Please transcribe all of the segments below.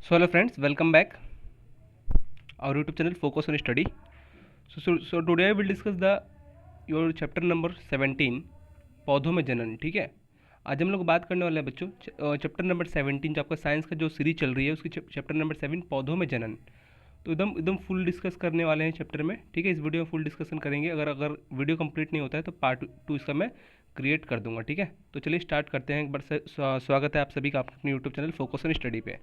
So hello friends, welcome back our YouTube channel Focus on Study. So today I will discuss the your chapter number 17 पौधों में जनन। ठीक है, आज हम लोग बात करने वाले हैं बच्चों चैप्टर नंबर 17 जो आपका साइंस का जो सीरीज चल रही है उसकी चैप्टर नंबर 7 पौधों में जनन। तो एकदम एकदम फुल डिस्कस करने वाले हैं चैप्टर में। ठीक है, इस वीडियो में फुल डिस्कशन करेंगे। अगर अगर वीडियो कंप्लीट नहीं होता है तो पार्ट 2 इसका मैं क्रिएट कर दूंगा। ठीक है, तो चलिए स्टार्ट करते हैं। एक बार स्वागत है आप सभी का अपने YouTube channel focus on study पे।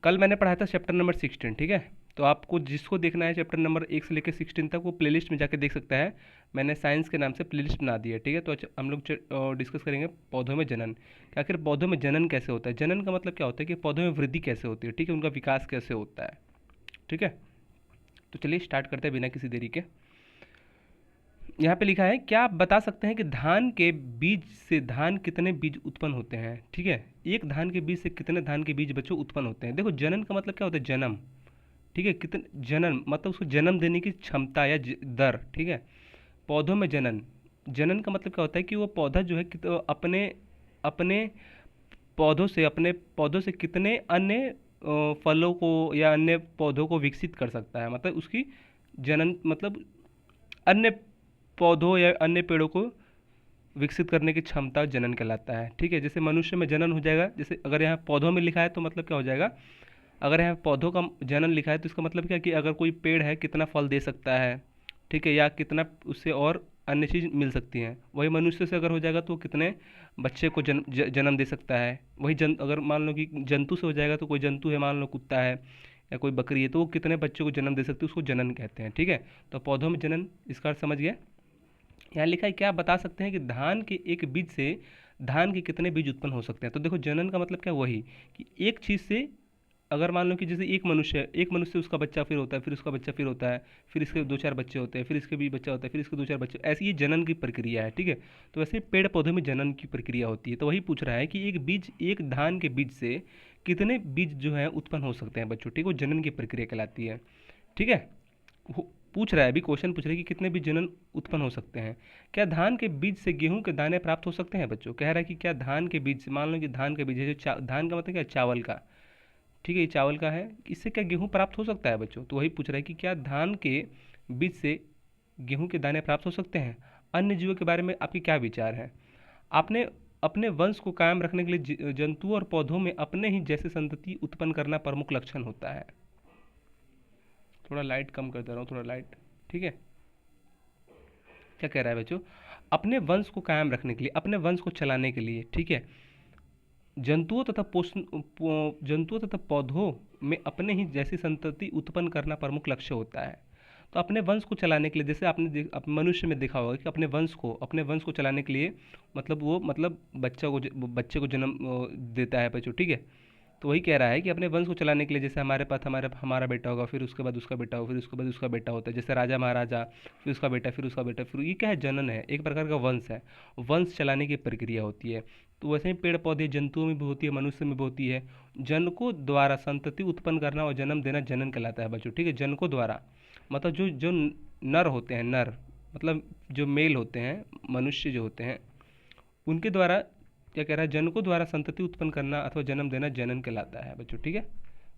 कल मैंने पढ़ाया था चैप्टर नंबर 16। ठीक है, तो आपको जिसको देखना है चैप्टर नंबर 1 से लेकर 16 तक वो प्लेलिस्ट में जाके देख सकता है। मैंने साइंस के नाम से प्लेलिस्ट बना दी है। ठीक है, तो हम लोग डिस्कस करेंगे पौधों में जनन कि आखिर पौधों में जनन कैसे होता है। जनन का मतलब क्या होता है कि पौधों में वृद्धि कैसे होती है। ठीक है, उनका विकास कैसे होता है। ठीक है, तो चलिए स्टार्ट करते हैं बिना किसी देरी के। यहाँ पे लिखा है, क्या आप बता सकते हैं कि धान के बीज से धान कितने बीज उत्पन्न होते हैं। ठीक है, एक धान के बीज से कितने धान के बीज बच्चों उत्पन्न होते हैं। देखो जनन का मतलब क्या होता है, जन्म। ठीक है, कितने जनन मतलब उसको जन्म देने की क्षमता या दर। ठीक है, पौधों में जनन, जनन का मतलब क्या होता है कि वो पौधा जो है अपने अपने अपने पौधों से कितने अन्य फलों को या अन्य पौधों को विकसित कर सकता है। मतलब उसकी जनन मतलब अन्य पौधों या अन्य पेड़ों को विकसित करने की क्षमता जनन कहलाता है। ठीक है, जैसे मनुष्य में जनन हो जाएगा, जैसे अगर यहाँ पौधों में लिखा है तो मतलब क्या हो जाएगा, अगर यहाँ पौधों का जनन लिखा है तो इसका मतलब क्या कि अगर कोई पेड़ है कितना फल दे सकता है। ठीक है, या कितना उससे और अन्य चीज़ मिल सकती हैं। वही मनुष्य से अगर हो जाएगा तो कितने बच्चे को जन्म दे सकता है। वही अगर मान लो कि जंतु से हो जाएगा तो कोई जंतु है, मान लो कुत्ता है या कोई बकरी है, तो वो कितने बच्चों को जन्म दे सकती है, उसको जनन कहते हैं। ठीक है, तो पौधों में जनन इसका अर्थ समझ गया। यहाँ लिखा है, क्या आप बता सकते हैं कि धान के एक बीज से धान के कितने बीज उत्पन्न हो सकते हैं। तो देखो जनन का मतलब क्या, वही कि एक चीज़ से अगर मान लो कि जैसे एक मनुष्य है, एक मनुष्य से उसका बच्चा फिर होता है, फिर उसका बच्चा फिर होता है, फिर इसके दो चार बच्चे होते हैं, फिर इसके भी बच्चा होता है, फिर इसके दो चार बच्चे, ऐसी ये जनन की प्रक्रिया है। ठीक है, तो वैसे पेड़ पौधों में जनन की प्रक्रिया होती है। तो वही पूछ रहा है कि एक धान के बीज से कितने बीज जो है उत्पन्न हो सकते हैं बच्चों। ठीक है, वो जनन की प्रक्रिया कहलाती है। ठीक है, पूछ रहा है, अभी क्वेश्चन पूछ रहा है कि कितने बीज जनन उत्पन्न हो सकते हैं। क्या धान के बीज से गेहूं के दाने प्राप्त हो सकते हैं बच्चों। कह रहा है कि क्या धान के बीज से, मान लो कि धान के बीज है जो धान का मतलब क्या, चावल का। ठीक है, ये चावल का है, इससे क्या गेहूं प्राप्त हो सकता है बच्चों। तो वही पूछ रहा है कि क्या धान के बीज से गेहूं के दाने प्राप्त हो सकते हैं। अन्य जीवों के बारे में आपके क्या विचार हैं। आपने अपने वंश को कायम रखने के लिए जंतुओं और पौधों में अपने ही जैसे संतति उत्पन्न करना प्रमुख लक्षण होता है। थोड़ा लाइट कम कर दे रहा हूँ, थोड़ा लाइट। ठीक है, क्या कह रहा है बच्चों, अपने वंश को कायम रखने के लिए, अपने वंश को चलाने के लिए। ठीक है, जंतुओं तथा पौधों में अपने ही जैसी संतति उत्पन्न करना प्रमुख लक्ष्य होता है। तो अपने वंश को चलाने के लिए, जैसे आपने मनुष्य में देखा होगा कि अपने वंश को चलाने के लिए मतलब वो मतलब बच्चे को जन्म देता है बच्चों। ठीक है, तो वही कह रहा है कि अपने वंश को चलाने के लिए, जैसे हमारे पास हमारा बेटा होगा, फिर उसके बाद उसका बेटा होगा, फिर उसके बाद उसका बेटा होता है, जैसे राजा महाराजा, फिर उसका बेटा, फिर उसका बेटा, फिर ये क्या है, जनन है, एक प्रकार का वंश है। वंश चलाने की प्रक्रिया होती है। तो वैसे ही पेड़ पौधे जंतुओं में भी होती है, मनुष्य में भी होती है। जनकों द्वारा संतति उत्पन्न करना और जन्म देना जनन कहलाता है बच्चों। ठीक है, जनकों द्वारा मतलब जो जो नर होते हैं, नर मतलब जो मेल होते हैं, मनुष्य जो होते हैं, उनके द्वारा क्या कह रहा है, जनकों द्वारा संतति उत्पन्न करना अथवा जन्म देना जनन कहलाता है बच्चों। ठीक है,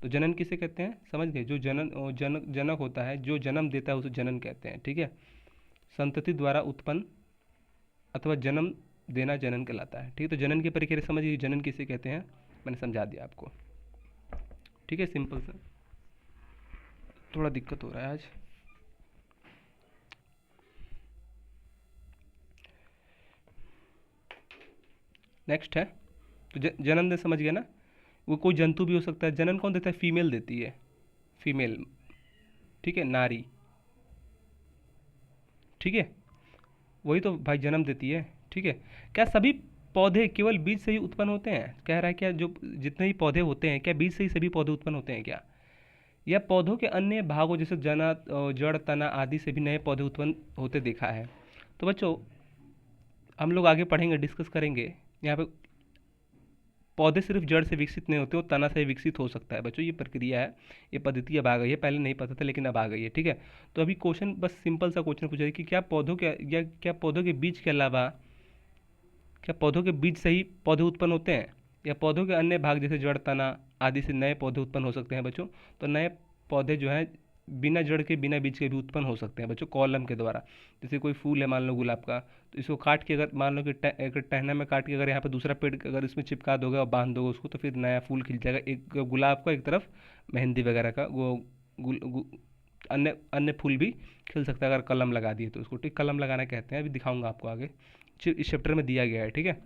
तो जनन किसे कहते हैं समझ गए, जो जनक होता है, जो जन्म देता है उसे जनन कहते हैं। ठीक है, संतति द्वारा उत्पन्न अथवा जन्म देना जनन कहलाता है। ठीक है, तो जनन की प्रक्रिया समझ गए, जनन किसे कहते हैं, मैंने समझा दिया आपको। ठीक है, सिंपल सा, थोड़ा दिक्कत हो रहा है आज। नेक्स्ट है, तो जन्म दे समझ गया ना, वो कोई जंतु भी हो सकता है। जनन कौन देता है, फीमेल देती है, फीमेल। ठीक है, नारी। ठीक है, वही तो भाई जन्म देती है। ठीक है, क्या सभी पौधे केवल बीज से ही उत्पन्न होते हैं। कह रहा है क्या जो जितने भी पौधे होते हैं क्या बीज से ही सभी पौधे उत्पन्न होते हैं क्या, या पौधों के अन्य भागों जैसे जड़ तना आदि से भी नए पौधे उत्पन्न होते देखा है। तो बच्चों हम लोग आगे पढ़ेंगे, डिस्कस करेंगे। यहाँ पे पौधे सिर्फ जड़ से विकसित नहीं होते, वो तना से विकसित हो सकता है बच्चों। ये प्रक्रिया है, ये पद्धति अब आ गई है, पहले नहीं पता था लेकिन अब आ गई है। ठीक है, तो अभी क्वेश्चन बस सिंपल सा क्वेश्चन पूछा है कि क्या पौधों के बीज के अलावा, क्या पौधों के बीज से ही पौधे उत्पन्न होते हैं, या पौधों के अन्य भाग जैसे जड़ तना आदि से नए पौधे उत्पन्न हो सकते हैं बच्चों। तो नए पौधे जो हैं बिना जड़ के बिना बीज के भी उत्पन्न हो सकते हैं बच्चों, कॉलम के द्वारा। जैसे कोई फूल है मान लो गुलाब का, तो इसको काट के अगर मान लो कि एक टहना में काट के अगर यहाँ पे दूसरा पेड़ अगर इसमें चिपका दोगे और बांध दोगे उसको, तो फिर नया फूल खिल जाएगा, एक गुलाब का, एक तरफ मेहंदी वगैरह का वो अन्य अन्य फूल भी खिल सकता है अगर कलम लगा दिए तो उसको, ठीक, कलम लगाना कहते हैं, अभी दिखाऊंगा आपको आगे, इस चैप्टर में दिया गया है, ठीक है।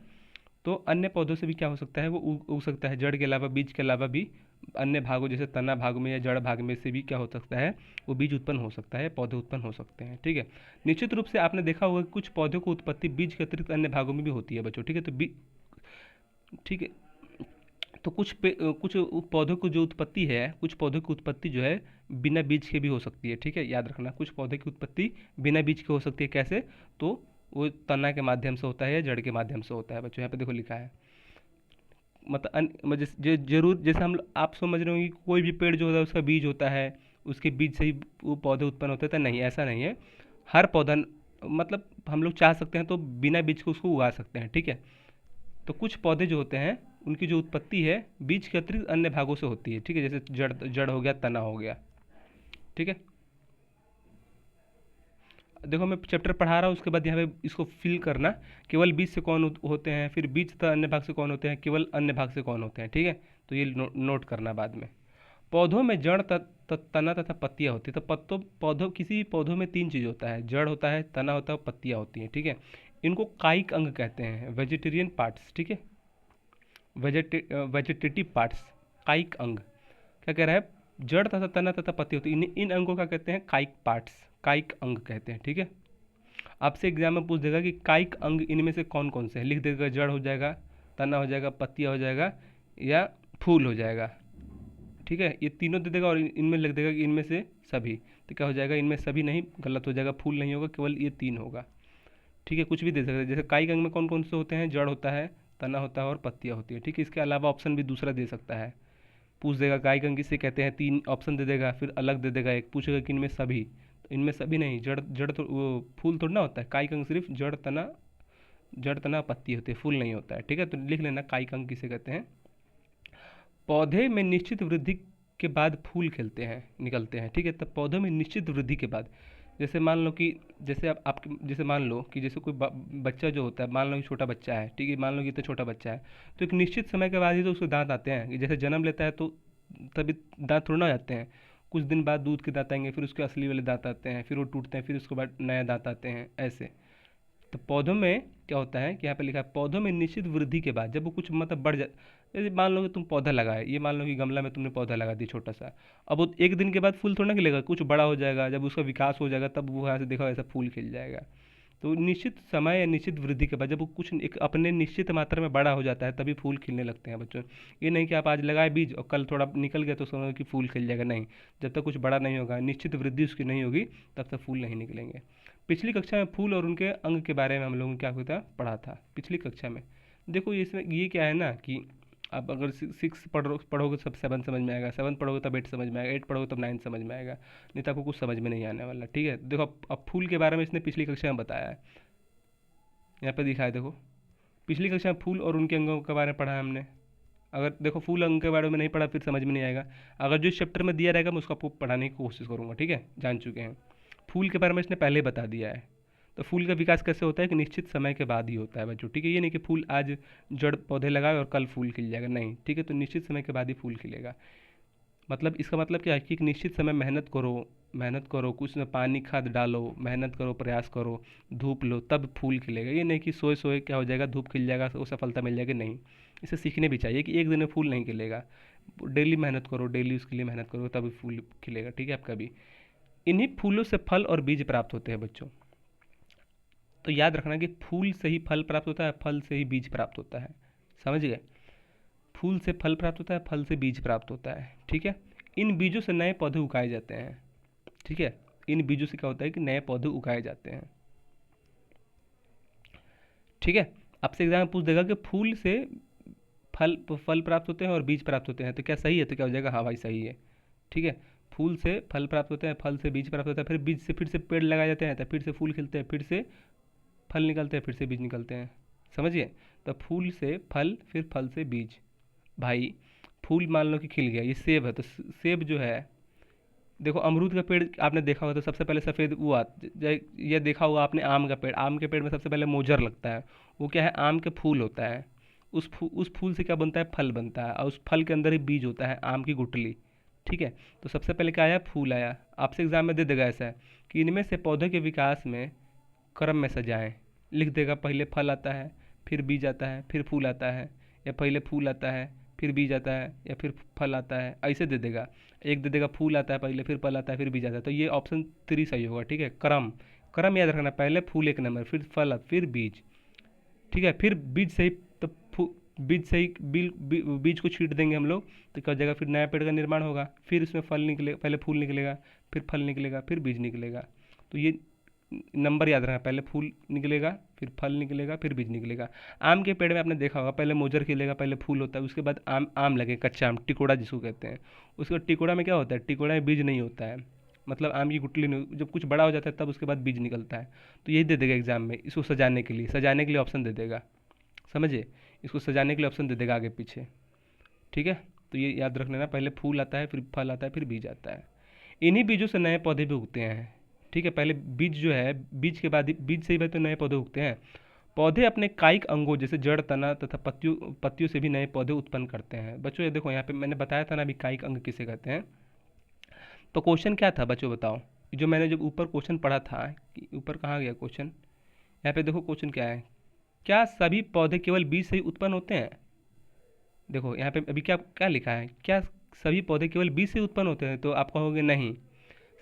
तो अन्य पौधों से भी क्या हो सकता है, वो उग सकता है, जड़ के अलावा बीज के अलावा भी अन्य भागों जैसे तना भाग में या जड़ भाग में से भी क्या हो सकता है, वो बीज उत्पन्न हो सकता है, पौधे उत्पन्न हो सकते हैं, ठीक है। निश्चित रूप से आपने देखा होगा कि कुछ पौधों की उत्पत्ति बीज के अतिरिक्त अन्य भागों में भी होती है बच्चों, ठीक है। ठीक है, तो कुछ पौधों की जो उत्पत्ति है, कुछ पौधों की उत्पत्ति जो है बिना बीज के भी हो सकती है, ठीक है, याद रखना, कुछ पौधे की उत्पत्ति बिना बीज के हो सकती है, कैसे, तो वो तना के माध्यम से होता है या जड़ के माध्यम से होता है बच्चों, यहाँ पे देखो लिखा है। जरूर जैसे हम आप समझ रहे हो कि कोई भी पेड़ जो होता है उसका बीज होता है, उसके बीज से ही वो पौधे उत्पन्न होते हैं, तो नहीं, ऐसा नहीं है। हर पौधा मतलब हम लोग चाह सकते हैं तो बिना बीज के उसको उगा सकते हैं, ठीक है। तो कुछ पौधे जो होते हैं उनकी जो उत्पत्ति है बीज के अतिरिक्त अन्य भागों से होती है, ठीक है, जैसे जड़ जड़ हो गया, तना हो गया, ठीक है। देखो मैं चैप्टर पढ़ा रहा हूँ, उसके बाद यहाँ पे इसको फिल करना, केवल बीज से कौन होते हैं, फिर बीज तथा अन्य भाग से कौन होते हैं, केवल अन्य भाग से कौन होते हैं, ठीक है। तो ये नोट करना बाद में। पौधों में जड़ तना तथा पत्तियाँ होती है। तो पौधों किसी भी पौधों में तीन चीज़ होता है, जड़ होता है, तना होता है, पत्तियाँ होती हैं, ठीक है। इनको कायिक अंग कहते हैं, वेजिटेरियन पार्ट्स, ठीक है, वेजिटेटिव पार्ट्स, कायिक अंग। क्या कह रहा है, जड़ तथा तना तथा पत्ती होती है, इन अंगों का कहते हैं कायिक पार्ट्स, कायिक अंग कहते हैं, ठीक है। आपसे एग्जाम में पूछ देगा कि कायिक अंग इनमें से कौन कौन से हैं, लिख देगा, जड़ हो जाएगा, तना हो जाएगा, पत्तियाँ हो जाएगा, या फूल हो जाएगा, ठीक है। ये तीनों दे देगा और इनमें लिख देगा कि इनमें से सभी। तो क्या हो जाएगा, इनमें सभी नहीं, गलत हो जाएगा, फूल नहीं होगा, केवल ये तीन होगा, ठीक है। कुछ भी दे सकते हैं, जैसे कायिक अंग में कौन कौन से होते हैं, जड़ होता है, तना होता है और पत्तियाँ होती है, ठीक है। इसके अलावा ऑप्शन भी दूसरा दे सकता है, पूछ देगा कायिक अंग किसे कहते हैं, तीन ऑप्शन दे देगा, फिर अलग दे देगा, एक पूछेगा कि इनमें सभी, तो इनमें सभी नहीं, जड़ जड़ तो वो फूल थोड़ा ना होता है, कायिक अंग सिर्फ जड़ तना पत्ती होती है, फूल नहीं होता है, ठीक है। तो लिख लेना कायिक अंग किसे कहते हैं। पौधे में निश्चित वृद्धि के बाद फूल खिलते हैं, निकलते हैं, ठीक है। तब पौधों में निश्चित वृद्धि के बाद, जैसे मान लो कि जैसे आपके जैसे मान लो कि जैसे कोई बच्चा जो होता है, मान लो कि छोटा बच्चा है, ठीक है, मान लो कि इतना छोटा बच्चा है, तो एक निश्चित समय के बाद ही तो उसको दांत आते हैं, कि जैसे जन्म लेता है तो तभी दांत थोड़ा ना आते हैं, कुछ दिन बाद दूध के दांत आएंगे, फिर उसके असली वाले दांत आते हैं, फिर वो टूटते हैं, फिर उसके बाद नया दांत आते हैं, ऐसे। तो पौधों में क्या होता है कि यहाँ पे लिखा है, पौधों में निश्चित वृद्धि के बाद जब वो कुछ मतलब बढ़ जाए, जैसे मान लो कि तुम पौधा लगाए, ये मान लो कि गमला में तुमने पौधा लगा दिया छोटा सा, अब वो एक दिन के बाद फूल थोड़ा ना खिलेगा, कुछ बड़ा हो जाएगा, जब उसका विकास हो जाएगा तब वो यहाँ से देखो ऐसा फूल खिल जाएगा। तो निश्चित समय या निश्चित वृद्धि के बाद जब वो कुछ एक अपने निश्चित मात्रा में बड़ा हो जाता है तभी फूल खिलने लगते हैं बच्चों। ये नहीं कि आप आज लगाए बीज और कल थोड़ा निकल गया तो समझो कि फूल खिल जाएगा, नहीं, जब तक कुछ बड़ा नहीं होगा, निश्चित वृद्धि उसकी नहीं होगी, तब तक फूल नहीं निकलेंगे। पिछली कक्षा में फूल और उनके अंग के बारे में हम लोगों ने क्या होता पढ़ा था पिछली कक्षा में। देखो इसमें ये क्या है ना कि आप अगर सिक्स पढ़ोगे तब सेवन समझ में आएगा, सेवन पढ़ोगे तब एट समझ में आएगा, एट पढ़ोगे तब नाइन समझ में आएगा, नहीं तो आपको कुछ समझ में नहीं आने वाला, ठीक है। देखो अब फूल के बारे में इसने पिछली कक्षा में बताया है, यहाँ पे दिखा है, देखो पिछली कक्षा में फूल और उनके अंगों के बारे में पढ़ा है हमने। अगर देखो फूल अंग के बारे में नहीं पढ़ा फिर समझ में नहीं आएगा, अगर जो इस चैप्टर में दिया रहेगा मैं उसको आपको पढ़ाने की कोशिश करूँगा, ठीक है, जान चुके हैं। फूल के बारे में इसने पहले बता दिया है। तो फूल का विकास कैसे होता है कि निश्चित समय के बाद ही होता है बच्चों, ठीक है। ये नहीं कि फूल आज जड़ पौधे लगाए और कल फूल खिल जाएगा, नहीं, ठीक है। तो निश्चित समय के बाद ही फूल खिलेगा। मतलब इसका मतलब क्या है कि एक निश्चित समय मेहनत करो, कुछ में पानी खाद डालो, मेहनत करो, प्रयास करो, धूप लो, तब फूल खिलेगा। ये नहीं कि सोए सोए क्या हो जाएगा, धूप खिल जाएगा, वो सफलता मिल जाएगी, नहीं। इसे सीखने भी चाहिए कि एक दिन में फूल नहीं खिलेगा, डेली मेहनत करो, डेली उसके लिए मेहनत करो, तभी फूल खिलेगा, ठीक है आपका भी। इन्हीं फूलों से फल और बीज प्राप्त होते हैं बच्चों। तो याद रखना कि फूल से ही फल प्राप्त होता है, फल से ही बीज प्राप्त होता है, समझ गए। फूल से फल प्राप्त होता है, फल से बीज प्राप्त होता है, ठीक है। इन बीजों से नए पौधे उगाए जाते हैं, ठीक है। इन बीजों से क्या होता है कि नए पौधे उगाए जाते हैं, ठीक है। आपसे एग्जाम में पूछ देगा कि फूल से फल प्राप्त होते हैं और बीज प्राप्त होते हैं, तो क्या सही है, तो क्या हो जाएगा, हाँ भाई सही है, ठीक है। फूल से फल प्राप्त होते हैं, फल से बीज प्राप्त होता है, फिर बीज से फिर से पेड़ लगाए जाते हैं, तो फिर से फूल खिलते हैं, फिर से फल निकलते हैं, फिर से बीज निकलते हैं, समझिए। तो फूल से फल, फिर फल से बीज, भाई फूल मान लो कि खिल गया, ये सेब है तो सेब जो है, देखो अमरूद का पेड़ आपने देखा होगा तो सबसे पहले सफ़ेद वो ये देखा होगा आपने आम का पेड़, आम के पेड़ में सबसे पहले मोजर लगता है, वो क्या है, आम के फूल होता है। उस फूल से क्या बनता है, फल बनता है, और उस फल के अंदर ही बीज होता है, आम की गुठली। ठीक है, तो सबसे पहले क्या आया, फूल आया। आपसे एग्जाम में दे देगा ऐसा है कि इनमें से पौधे के विकास में क्रम में सजाएं, लिख देगा, पहले फल आता है, फिर बीज आता है, फिर फूल आता है, या पहले फूल आता है, फिर बीज आता है, या फिर फल आता है, ऐसे दे देगा। एक दे देगा फूल आता है पहले, फिर फल आता है, फिर बीज आता है, तो ये ऑप्शन 3 सही होगा। ठीक है, क्रम, क्रम याद रखना, पहले फूल एक नंबर, फिर फल, फिर बीज। ठीक है, फिर बीज से ही तो बीज से ही बीज को छींट देंगे हम लोग, तो क्या हो जाएगा, फिर नया पेड़ का निर्माण होगा, फिर उसमें फल निकले, पहले फूल निकलेगा, फिर फल निकलेगा, फिर बीज निकलेगा। तो ये नंबर याद रखना, पहले फूल निकलेगा, फिर फल निकलेगा, फिर बीज निकलेगा। आम के पेड़ में आपने देखा होगा, पहले मोजर खिलेगा, पहले फूल होता है, उसके बाद आम आम लगे, कच्चा आम, टिकोड़ा जिसको कहते हैं। उसके बाद टिकोड़ा में क्या होता है, टिकोड़ा में बीज नहीं होता है, मतलब आम की गुठली नहीं, जब कुछ बड़ा हो जाता है तब उसके बाद बीज निकलता है। तो यही दे देगा एग्जाम में, इसको सजाने के लिए ऑप्शन दे देगा, समझे, इसको सजाने के लिए ऑप्शन दे देगा आगे पीछे। ठीक है, तो ये याद रख लेना, पहले फूल आता है, फिर फल आता है, फिर बीज आता है। इन्हीं बीजों से नए पौधे भी उगते हैं। ठीक है, पहले बीज जो है, बीज के बाद बीज से ही तो नए पौधे उगते हैं। पौधे अपने कायिक अंगों जैसे जड़, तना तथा पत्तियों पत्तियों से भी नए पौधे उत्पन्न करते हैं। बच्चों ये देखो, यहाँ पे मैंने बताया था ना अभी, कायिक अंग किसे कहते हैं। तो क्वेश्चन क्या था बच्चों बताओ, जो मैंने जब ऊपर क्वेश्चन पढ़ा था, कि ऊपर कहाँ गया क्वेश्चन, यहाँ पे देखो क्वेश्चन क्या है, क्या सभी पौधे केवल बीज से ही उत्पन्न होते हैं। देखो यहाँ पे अभी क्या क्या लिखा है, क्या सभी पौधे केवल बीज से उत्पन्न होते हैं, तो आप कहोगे नहीं,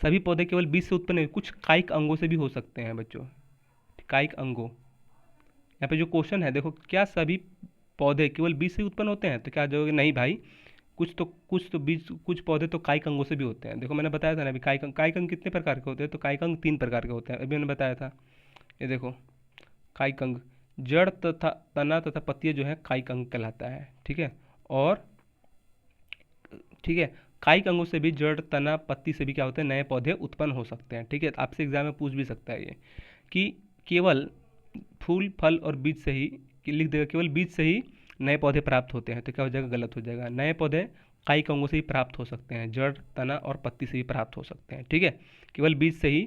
सभी पौधे केवल बीज से उत्पन्न नहीं, कुछ कायिक अंगों से भी हो सकते हैं बच्चों, कायिक अंगों। यहाँ पे जो क्वेश्चन है देखो, क्या सभी पौधे केवल बीज से उत्पन्न होते हैं, तो क्या जाओगे, नहीं भाई, कुछ तो बीज, कुछ पौधे तो कायिक अंगों से भी होते हैं। देखो मैंने बताया था ना अभी, कायिक अंग कितने प्रकार के होते हैं, तो कायिक अंग 3 प्रकार के होते हैं, अभी मैंने बताया था। ये देखो, कायिक अंग, जड़ तथा तना तथा पत्तियां जो है कायिक अंग कहलाता है। ठीक है, और ठीक है, कायिक अंगों से भी, जड़ तना पत्ती से भी क्या होते हैं, नए पौधे उत्पन्न हो सकते हैं। ठीक है, आपसे एग्जाम में पूछ भी सकता है ये, कि केवल फूल फल और बीज से ही, कि लिख देगा केवल बीज से ही नए पौधे प्राप्त होते हैं, तो क्या हो जाएगा, गलत हो जाएगा। नए पौधे कायिक अंगों से ही प्राप्त हो सकते हैं, जड़ तना और पत्ती से ही प्राप्त हो सकते हैं। ठीक है, केवल बीज से ही,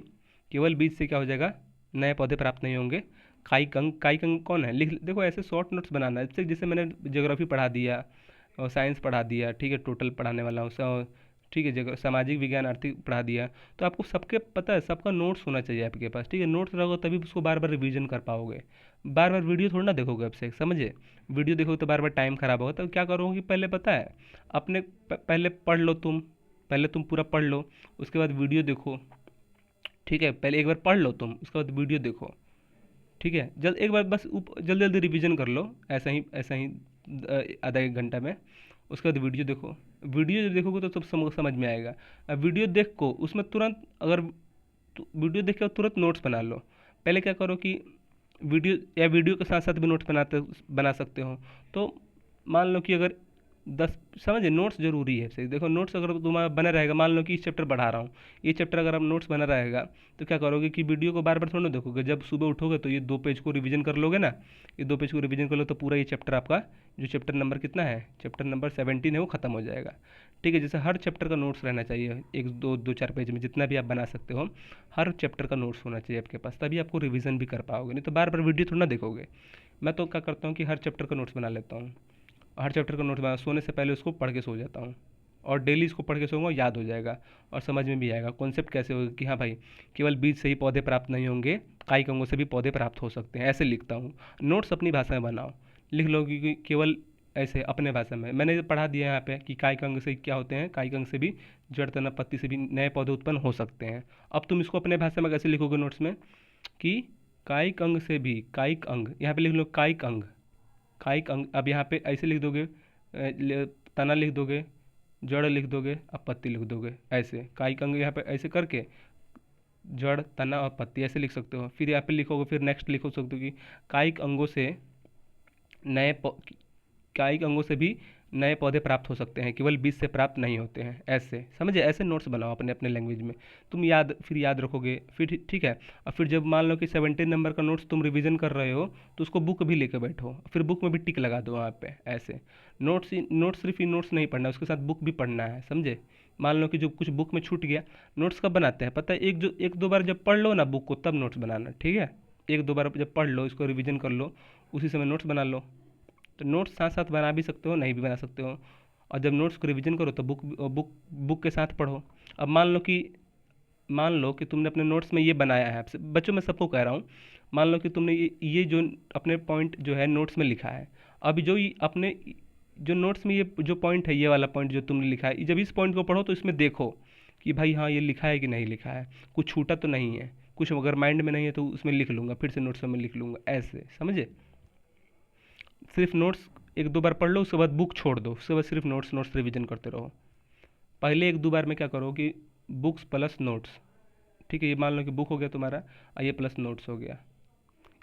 केवल बीज से क्या हो जाएगा, नए पौधे प्राप्त नहीं होंगे। कायिक अंग कौन है, लिख देखो, ऐसे शॉर्ट नोट्स बनाना है, जैसे मैंने ज्योग्राफी पढ़ा दिया और साइंस पढ़ा दिया। ठीक है, टोटल पढ़ाने वाला हूँ ठीक है, जगह सामाजिक विज्ञान आर्थिक पढ़ा दिया, तो आपको सबके पता है, सबका नोट्स होना चाहिए आपके पास। ठीक है, नोट्स रहोगे तभी उसको बार बार रिवीजन कर पाओगे, बार बार वीडियो थोड़ा ना देखोगे आपसे, समझे, वीडियो देखोगे तो बार बार टाइम खराब होगा। तो क्या करोगे कि पहले पता है, अपने पहले पढ़ लो तुम, पहले तुम पूरा पढ़ लो, उसके बाद वीडियो देखो। ठीक है, पहले एक बार पढ़ लो तुम, उसके बाद वीडियो देखो। ठीक है, एक बार बस जल्दी जल्दी रिवीजन कर लो, ऐसा ही आधा एक घंटा में। उसके बाद वीडियो देखो, वीडियो जब देखोगे तो सब समझ में आएगा। अब वीडियो देख को उसमें तुरंत, अगर वीडियो देख के तुरंत नोट्स बना लो। पहले क्या करो कि वीडियो के साथ साथ भी नोट्स बना सकते हो। तो मान लो कि अगर 10 समझे, नोट्स जरूरी है। सही देखो, नोट्स अगर तुम्हारा बना रहेगा, मान लो कि इस चैप्टर पढ़ा रहा हूँ, ये चैप्टर अगर आप नोट्स बना रहेगा, तो क्या करोगे कि वीडियो को बार बार थोड़ा ना देखोगे, जब सुबह उठोगे तो ये 2 पेज को रिवीजन कर लोगे ना, ये 2 पेज को रिवीजन कर लो तो पूरा ये चैप्टर आपका, जो चैप्टर नंबर कितना है, चैप्टर नंबर 17 है, वो खत्म हो जाएगा। ठीक है, जैसे हर चैप्टर का नोट्स रहना चाहिए, 1 2 4 पेज में जितना भी आप बना सकते हो, हर चैप्टर का नोट्स होना चाहिए आपके पास, तभी आपको रिवीजन भी कर पाओगे, नहीं तो बार बार वीडियो थोड़ा ना देखोगे। मैं तो क्या करता हूँ कि हर चैप्टर का नोट्स बना लेता हूँ, हर चैप्टर का नोट्स बना, सोने से पहले उसको पढ़ के सो जाता हूँ, और डेली इसको पढ़ के सोऊंगा, याद हो जाएगा और समझ में भी आएगा कॉन्सेप्ट कैसे होगा, कि हाँ भाई, केवल बीज से ही पौधे प्राप्त नहीं होंगे, कायिक अंगों से भी पौधे प्राप्त हो सकते हैं, ऐसे लिखता हूँ। नोट्स अपनी भाषा में बनाओ, लिख लो कि केवल ऐसे अपने भाषा में। मैंने पढ़ा दिया यहाँ पे कि कायिक अंग से क्या होते हैं, कायिक अंग से भी, जड़ तना पत्ती से भी नए पौधे उत्पन्न हो सकते हैं। अब तुम इसको अपने भाषा में कैसे लिखोगे नोट्स में, कि कायिक अंग से भी, कायिक अंग, यहाँ पे लिख लो कायिक अंग, कायिक अंग। अब यहाँ पे ऐसे लिख दोगे, तना लिख दोगे, जड़ लिख दोगे, अब पत्ती लिख दोगे, ऐसे कायिक अंग यहाँ पे ऐसे करके, जड़ तना और पत्ती ऐसे लिख सकते हो। फिर यहाँ पे लिखोगे, फिर नेक्स्ट लिखो सकते हो कि कायिक अंगों से नए कायिक अंगों से भी नए पौधे प्राप्त हो सकते हैं, केवल बीज से प्राप्त नहीं होते हैं। ऐसे समझे, ऐसे नोट्स बनाओ अपने अपने लैंग्वेज में। तुम फिर याद रखोगे, फिर ठीक है। और फिर जब मान लो कि 17 नंबर का नोट्स तुम रिवीजन कर रहे हो, तो उसको बुक भी लेके बैठो, फिर बुक में भी टिक लगा दो वहाँ पे। ऐसे नोट्स सिर्फ ही नोट्स नहीं पढ़ना, उसके साथ बुक भी पढ़ना है, समझे। मान लो कि जो कुछ बुक में छूट गया, नोट्स कब बनाते हैं पता है, एक दो बार जब पढ़ लो ना बुक को, तब नोट्स बनाना, ठीक है। एक दो बार जब पढ़ लो, इसको रिवीजन कर लो, उसी समय नोट्स बना लो। तो नोट्स साथ साथ बना भी सकते हो, नहीं भी बना सकते हो। और जब नोट्स को रिवीजन करो तो बुक के साथ पढ़ो। अब मान लो कि तुमने अपने नोट्स में ये बनाया है, आपसे बच्चों मैं सबको कह रहा हूँ, मान लो कि तुमने ये जो अपने पॉइंट जो है नोट्स में लिखा है, अभी जो ये अपने जो नोट्स में ये जो पॉइंट है, ये वाला पॉइंट जो तुमने लिखा है, जब इस पॉइंट को पढ़ो तो इसमें देखो कि भाई हाँ ये लिखा है कि नहीं लिखा है, कुछ छूटा तो नहीं है, कुछ अगर माइंड में नहीं है तो उसमें लिख लूँगा, फिर से नोट्स में लिख लूँगा, ऐसे समझे। सिर्फ नोट्स एक दो बार पढ़ लो, उसके बाद बुक छोड़ दो, उसके बाद सिर्फ नोट्स नोट्स रिवीजन करते रहो। पहले एक दो बार में क्या करो कि बुक्स प्लस नोट्स, ठीक है। ये मान लो कि बुक हो गया तुम्हारा, और ये प्लस नोट्स हो गया।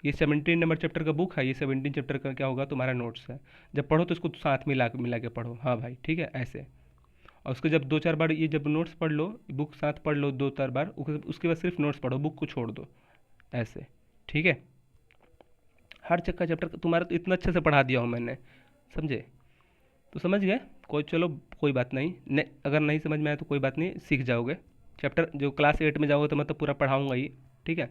ये 17 नंबर चैप्टर का बुक है, ये 17 चैप्टर का क्या होगा तुम्हारा नोट्स है। जब पढ़ो तो इसको साथ मिला मिला के पढ़ो, हाँ भाई ठीक है ऐसे। और उसके जब दो चार बार ये जब नोट्स पढ़ लो, बुक साथ पढ़ लो दो चार बार, उसके बाद सिर्फ नोट्स पढ़ो, बुक को छोड़ दो, ऐसे, ठीक है। हर चक्का चैप्टर तुम्हारा तो इतना अच्छे से पढ़ा दिया हूँ मैंने, समझे। तो समझ गए, चलो कोई बात नहीं, अगर नहीं समझ में आया तो कोई बात नहीं, सीख जाओगे। चैप्टर जो क्लास 8 में जाओगे तो मैं तो पूरा पढ़ाऊँगा ही, ठीक है।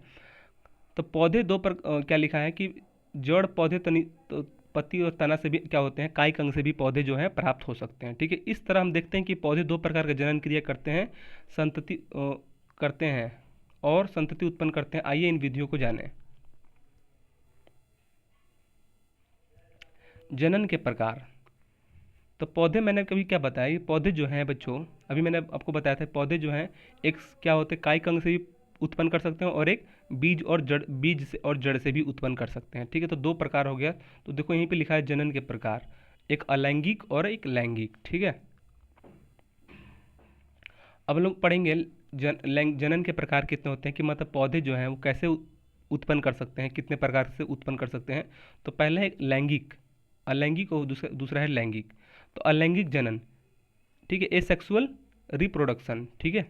तो पौधे दो पर क्या लिखा है कि जड़ पौधे तो पत्ती और तना से भी क्या होते हैं, कायिक अंग से भी पौधे जो हैं प्राप्त हो सकते हैं, ठीक है। इस तरह हम देखते हैं कि पौधे दो प्रकार का जनन क्रिया करते हैं, संतति करते हैं और संतति उत्पन्न करते हैं। आइए इन विधियों को जानें। जनन के प्रकार। तो पौधे मैंने कभी क्या बताया, ये पौधे जो हैं बच्चों, अभी मैंने आपको बताया था, पौधे जो हैं एक क्या होते हैं, कायिक अंग से भी उत्पन्न कर सकते हैं, और एक बीज से और जड़ से भी उत्पन्न कर सकते हैं, ठीक है। तो दो प्रकार हो गया। तो देखो यहीं पे लिखा है जनन के प्रकार, एक अलैंगिक और एक लैंगिक, ठीक है। अब हम लोग पढ़ेंगे जनन के प्रकार कितने होते हैं, कि मतलब पौधे जो हैं वो कैसे उत्पन्न कर सकते हैं, कितने प्रकार से उत्पन्न कर सकते हैं। तो पहला है लैंगिक, अलैंगिक, और दूसरा है लैंगिक। तो अलैंगिक जनन, ठीक है, एसेक्सुअल रिप्रोडक्शन, ठीक है।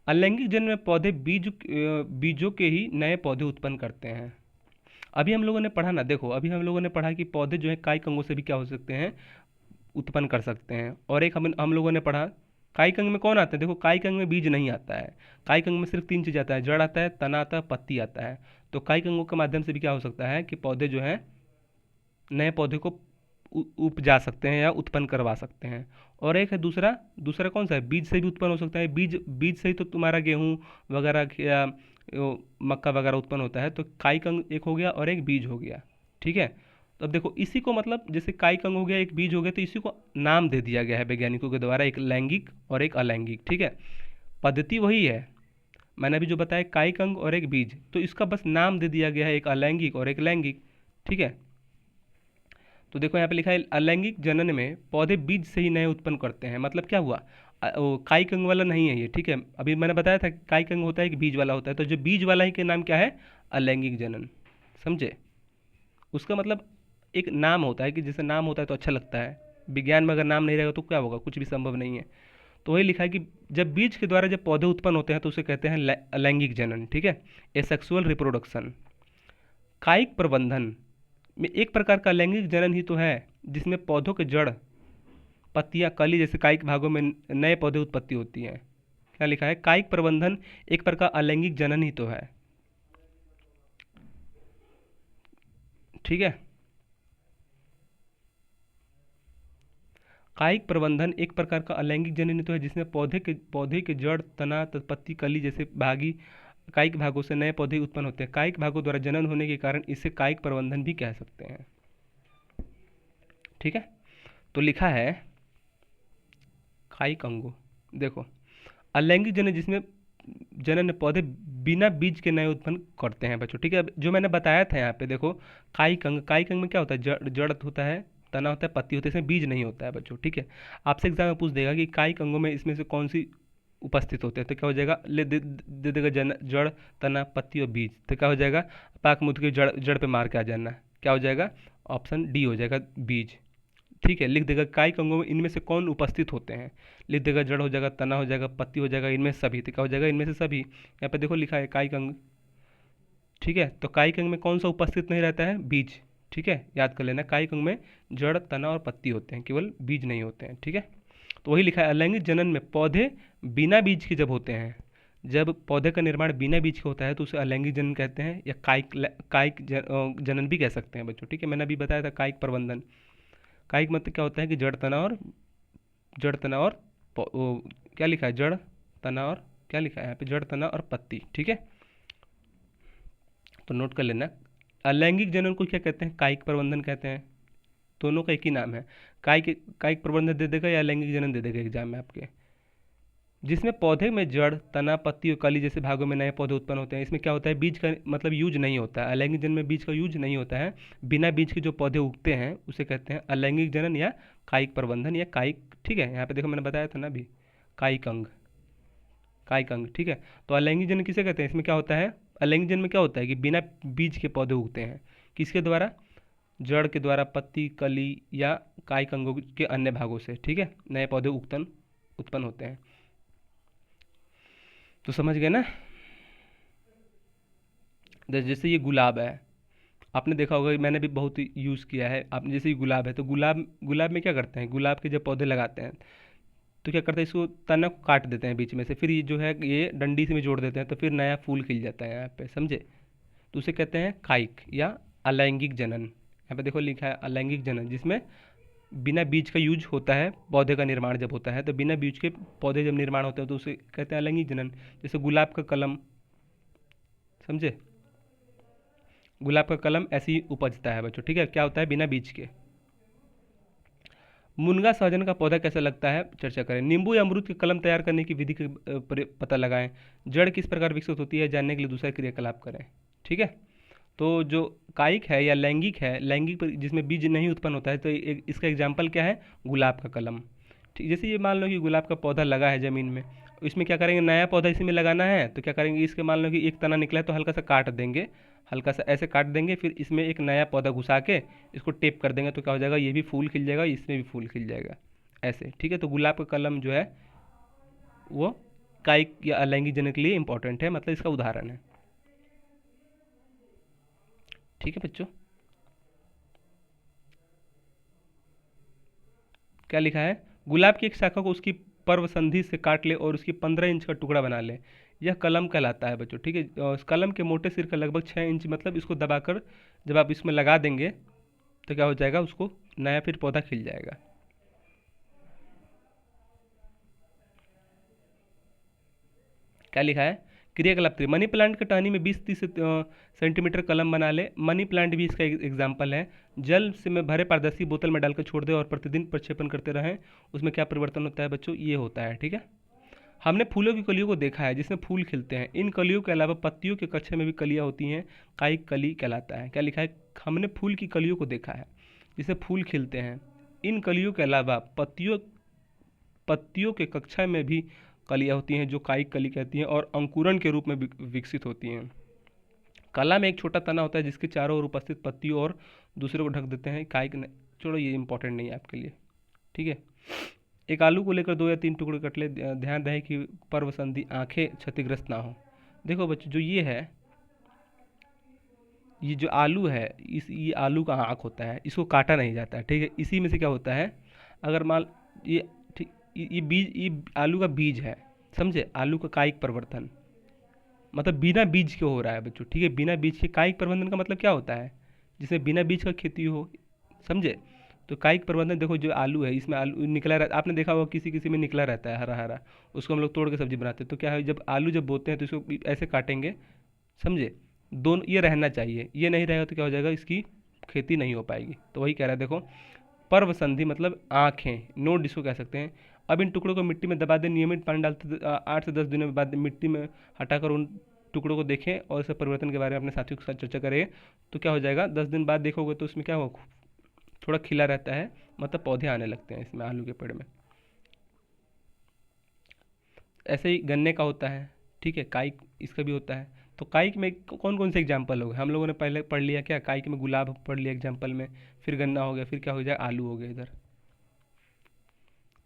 अलैंगिक जनन में पौधे बीजों के ही नए पौधे उत्पन्न करते हैं। अभी हम लोगों ने पढ़ा ना, देखो अभी हम लोगों ने पढ़ा कि पौधे जो है कायिक अंगों से भी क्या हो सकते हैं, उत्पन्न कर सकते हैं। और एक हम लोगों ने पढ़ा कायिक अंग में कौन आता है, देखो कायिक अंग में बीज नहीं आता है, कायिक अंग में सिर्फ तीन चीज़ आता है, जड़ आता है, तना आता है, पत्ती आता है। तो कायिक अंगों के माध्यम से भी क्या हो सकता है कि पौधे जो हैं नए पौधे को उपजा सकते हैं या उत्पन्न करवा सकते हैं। और एक है दूसरा दूसरा कौन सा है, बीज से भी उत्पन्न हो सकता है। बीज से ही तो तुम्हारा गेहूँ वगैरह या मक्का वगैरह उत्पन्न होता है। तो कायिक अंग एक हो गया और एक बीज हो गया, ठीक है। तो अब देखो इसी को मतलब जैसे कायिक अंग हो गया, एक बीज हो गया, तो इसी को नाम दे दिया गया है वैज्ञानिकों के द्वारा, एक लैंगिक और एक अलैंगिक, ठीक है। पद्धति वही है, मैंने अभी जो बताया कायिक अंग और एक बीज, तो इसका बस नाम दे दिया गया है, एक अलैंगिक और एक लैंगिक, ठीक है। तो देखो यहाँ पे लिखा है अलैंगिक जनन में पौधे बीज से ही नए उत्पन्न करते हैं। मतलब क्या हुआ, वो कायिक अंग वाला नहीं है ये, ठीक है। अभी मैंने बताया था कायिक अंग होता है, एक बीज वाला होता है, तो जो बीज वाला ही के नाम क्या है, अलैंगिक जनन, समझे। उसका मतलब एक नाम होता है, कि जैसे नाम होता है तो अच्छा लगता है, विज्ञान में अगर नाम नहीं रहेगा तो क्या होगा, कुछ भी संभव नहीं है। तो वही लिखा है कि जब बीज के द्वारा जब पौधे उत्पन्न होते हैं तो उसे कहते हैं अलैंगिक जनन, ठीक है, एसेक्सुअल रिप्रोडक्शन। कायिक प्रबंधन में एक प्रकार का लैंगिक जनन ही तो है, जिसमें पौधों के जड़, पत्तियां, कली जैसे कायिक भागों में नए पौधे उत्पत्ति होती हैं। क्या लिखा है, कायिक प्रबंधन एक प्रकार अलैंगिक जनन ही तो है, ठीक है। कायिक प्रबंधन एक प्रकार का अलैंगिक जनन ही तो है, जिसमें पौधे के जड़, तना, पत्ती, कली जैसे कायिक भागों से नए पौधे उत्पन्न होते हैं। कायिक भागों द्वारा जनन होने के कारण इसे कायिक प्रबंधन भी कह सकते हैं, ठीक है। तो लिखा है कायिक अंगों, देखो अलैंगिक जनन जिसमें जनन पौधे बिना बीज के नए उत्पन्न करते हैं बच्चों, ठीक है। अब जो मैंने बताया था यहाँ पे देखो, कायिक अंग में क्या होता है, जड़ होता है, तना होता है, पत्ती होती है, इसमें बीज नहीं होता है बच्चों, ठीक है। आपसे एग्जाम में पूछ देगा कि कायिक अंगों में इसमें से कौन सी उपस्थित होते हैं, तो क्या हो जाएगा, दे देगा जड़, तना, पत्ती और बीज, तो क्या हो जाएगा, पाक मुद के जड़ पे मार के आ जाना, क्या हो जाएगा, ऑप्शन डी हो जाएगा, बीज। ठीक है, लिख देगा कायिक अंगों में इनमें से कौन उपस्थित होते हैं, लिख देगा जड़ हो जाएगा, तना हो जाएगा, पत्ती हो जाएगा, इनमें से सभी, तो क्या हो जाएगा, इनमें से सभी। यहाँ पे देखो लिखा है कायिक अंग। ठीक है, तो कायिक अंग में कौन सा उपस्थित नहीं रहता है, बीज। ठीक है, याद कर लेना, कायिक अंग में जड़, तना और पत्ती होते हैं, केवल बीज नहीं होते हैं। ठीक है, तो वही लिखा है अलैंगिक जनन में पौधे बिना बीज के जब होते हैं, जब पौधे का निर्माण बिना बीज के होता है तो उसे अलैंगिक जनन कहते हैं, या जनन भी कह सकते हैं बच्चों। ठीक है, मैंने अभी बताया था कायिक प्रबंधन। कायिक मतलब क्या होता है कि जड़ तना और क्या लिखा है, जड़ तना और क्या लिखा है यहाँ पे, जड़ तना और पत्ती। ठीक है, तो नोट कर लेना। अलैंगिक जनन को क्या कहते हैं, कायिक प्रबंधन कहते हैं। दोनों का एक ही नाम है। कायिक कायिक प्रबंधन दे देगा या अलैंगिक जनन दे देगा एग्जाम में आपके। जिसमें पौधे में जड़, तना, पत्ती और कली जैसे भागों में नए पौधे उत्पन्न होते हैं, इसमें क्या होता है, बीज का मतलब यूज नहीं होता है। अलैंगिक जनन में बीज का यूज नहीं होता है। बिना बीज के जो पौधे उगते हैं उसे कहते हैं अलैंगिक जनन या कायिक प्रबंधन या कायिक। ठीक है, यहाँ पे देखो मैंने बताया था ना अभी, कायिक अंग, कायिक अंग। ठीक है, तो अलैंगिक जनन किसे कहते हैं, इसमें क्या होता है, अलैंगिक जनन में क्या होता है कि बिना बीज के पौधे उगते हैं, किसके द्वारा, जड़ के द्वारा, पत्ती, कली या कायिक अंगों के अन्य भागों से। ठीक है, नए पौधे उत्पन्न होते हैं। तो समझ गए ना। जैसे ये गुलाब है, आपने देखा होगा, मैंने भी बहुत यूज़ किया है आपने। जैसे ये गुलाब है, तो गुलाब में क्या करते हैं, गुलाब के जब पौधे लगाते हैं तो क्या करते हैं, इसको तना को काट देते हैं बीच में से, फिर ये जो है ये डंडी से में जोड़ देते हैं, तो फिर नया फूल खिल जाता है यहाँ पे, समझे। तो उसे कहते हैं कायिक या अलैंगिक जनन। यहाँ पे देखो लिखा है अलैंगिक जनन, जिसमें बिना बीज का यूज होता है, पौधे का निर्माण जब होता है, तो बिना बीज के पौधे जब निर्माण होते हैं तो उसे कहते हैं अलैंगिक जनन। जैसे गुलाब का कलम, समझे, गुलाब का कलम ऐसे ही उपजता है बच्चों। ठीक है, क्या होता है, बिना बीज के। मुनगा सहजन का पौधा कैसा लगता है, चर्चा करें। नींबू या अमरूद के कलम तैयार करने की विधि का पता लगाएं। जड़ किस प्रकार विकसित होती है, जानने के लिए दूसरा क्रियाकलाप करें। ठीक है, तो जो कायिक है या लैंगिक है, लैंगिक पर जिसमें बीज नहीं उत्पन्न होता है, तो इसका एग्जाम्पल क्या है, गुलाब का कलम। ठीक, जैसे ये मान लो कि गुलाब का पौधा लगा है ज़मीन में, इसमें क्या करेंगे, नया पौधा इसी में लगाना है, तो क्या करेंगे, इसके मान लो कि एक तना निकला है तो हल्का सा काट देंगे, हल्का सा ऐसे काट देंगे, फिर इसमें एक नया पौधा घुसा के इसको टेप कर देंगे, तो क्या हो जाएगा, ये भी फूल खिल जाएगा, इसमें भी फूल खिल जाएगा, ऐसे। ठीक है, तो गुलाब का कलम जो है वो कायिक या अलैंगिक जनन के लिए इंपॉर्टेंट है, मतलब इसका उदाहरण है। ठीक है बच्चों, क्या लिखा है, गुलाब की एक शाखा को उसकी पर्व संधि से काट ले और उसकी 15 इंच का टुकड़ा बना ले, यह कलम कहलाता है बच्चों। ठीक है, इस कलम के मोटे सिर का लगभग 6 इंच, मतलब इसको दबाकर जब आप इसमें लगा देंगे तो क्या हो जाएगा, उसको नया फिर पौधा खिल जाएगा। क्या लिखा है, क्रियाकलाप 3, मनी प्लांट के टहनी में 20-30 सेंटीमीटर कलम बना ले। मनी प्लांट भी इसका एग्जाम्पल है। जल से में भरे पारदर्शी बोतल में डालकर छोड़ दे और प्रतिदिन प्रक्षेपण करते रहें। उसमें क्या परिवर्तन होता है बच्चों, ये होता है। ठीक है, हमने फूलों की कलियों को देखा है जिसमें फूल खिलते हैं। इन कलियों के अलावा पत्तियों के कक्षा में भी कलियां होती हैं, कायिक कली कहलाता है। क्या लिखा है, हमने फूल की कलियों को देखा है जिसमें फूल खिलते हैं। इन कलियों के अलावा पत्तियों के कक्षा में भी कलियां होती हैं जो कायिक कली कहती हैं और अंकुरन के रूप में विकसित होती हैं। कला में एक छोटा तना होता है जिसके चारों ओर उपस्थित पत्तियों और दूसरे को ढक देते हैं, कायिक छोड़ो, ये इंपॉर्टेंट नहीं है आपके लिए। ठीक है, एक आलू को लेकर 2 या 3 टुकड़े कट ले। ध्यान रहे कि पर्व संधि आंखें क्षतिग्रस्त ना हो। देखो बच्चों, जो ये है, ये जो आलू है, ये आलू का आँख होता है, इसको काटा नहीं जाता है। ठीक है, इसी में से क्या होता है, अगर मान ये ठीक, ये आलू का बीज है, समझे, आलू का कायिक परिवर्तन मतलब बिना बीज के हो रहा है बच्चों। ठीक है, बिना बीज के कायिक प्रबंधन का मतलब क्या होता है, जिसमें बिना बीज का खेती हो, समझे। तो कायिक प्रबंधन, देखो जो आलू है, इसमें आलू निकला रहता, आपने देखा होगा किसी किसी में निकला रहता है हरा हरा, उसको हम लोग तोड़ के सब्जी बनाते हैं। तो क्या है, जब आलू जब बोते हैं तो इसको ऐसे काटेंगे, समझे, दोनों ये रहना चाहिए, ये नहीं रहेगा तो क्या हो जाएगा, इसकी खेती नहीं हो पाएगी। तो वही कह रहा है, देखो पर्व संधि मतलब आँखें, नोट इसको कह सकते हैं। अब इन टुकड़ों को मिट्टी में दबा दें, नियमित पानी डालते 8 से 10 दिनों के बाद मिट्टी में हटाकर उन टुकड़ों को देखें और इसके परिवर्तन के बारे में अपने साथियों के साथ चर्चा करें। तो क्या हो जाएगा, 10 दिन बाद देखोगे तो उसमें क्या हो, थोड़ा खिला रहता है, मतलब पौधे आने लगते हैं इसमें, आलू के पेड़ में। ऐसे ही गन्ने का होता है। ठीक है, कायिक इसका भी होता है। तो कायिक में कौन कौन से एग्जाम्पल हो गए, हम लोगों ने पहले पढ़ लिया क्या, कायिक में गुलाब पढ़ लिया एग्जाम्पल में, फिर गन्ना हो गया, फिर क्या हो जाएगा, आलू हो गया इधर।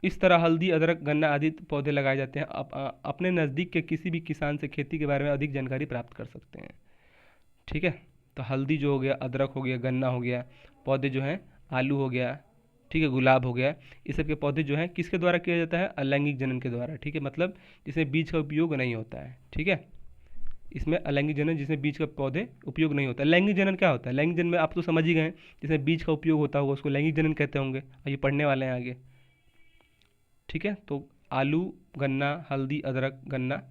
इस तरह हल्दी, अदरक, गन्ना आदि पौधे लगाए जाते हैं। अपने नज़दीक के किसी भी किसान से खेती के बारे में अधिक जानकारी प्राप्त कर सकते हैं। ठीक है, तो हल्दी जो हो गया, अदरक हो गया, गन्ना हो गया, पौधे जो हैं आलू हो गया, ठीक है, गुलाब हो गया, इस सब के पौधे जो हैं किसके द्वारा किया जाता है? अलैंगिक जनन के द्वारा। ठीक है, मतलब जिसमें बीज का उपयोग नहीं होता है। ठीक है, इसमें अलैंगिक जनन जिसमें बीज का पौधे उपयोग नहीं होता है। लैंगिक जनन क्या होता है? लैंगिक जनन में आप तो समझ ही गए हैं, जिसमें बीज का उपयोग होता होगा उसको लैंगिक जनन कहते होंगे, और ये पढ़ने वाले हैं आगे। ठीक है, तो आलू, गन्ना, हल्दी, अदरक, गन्ना,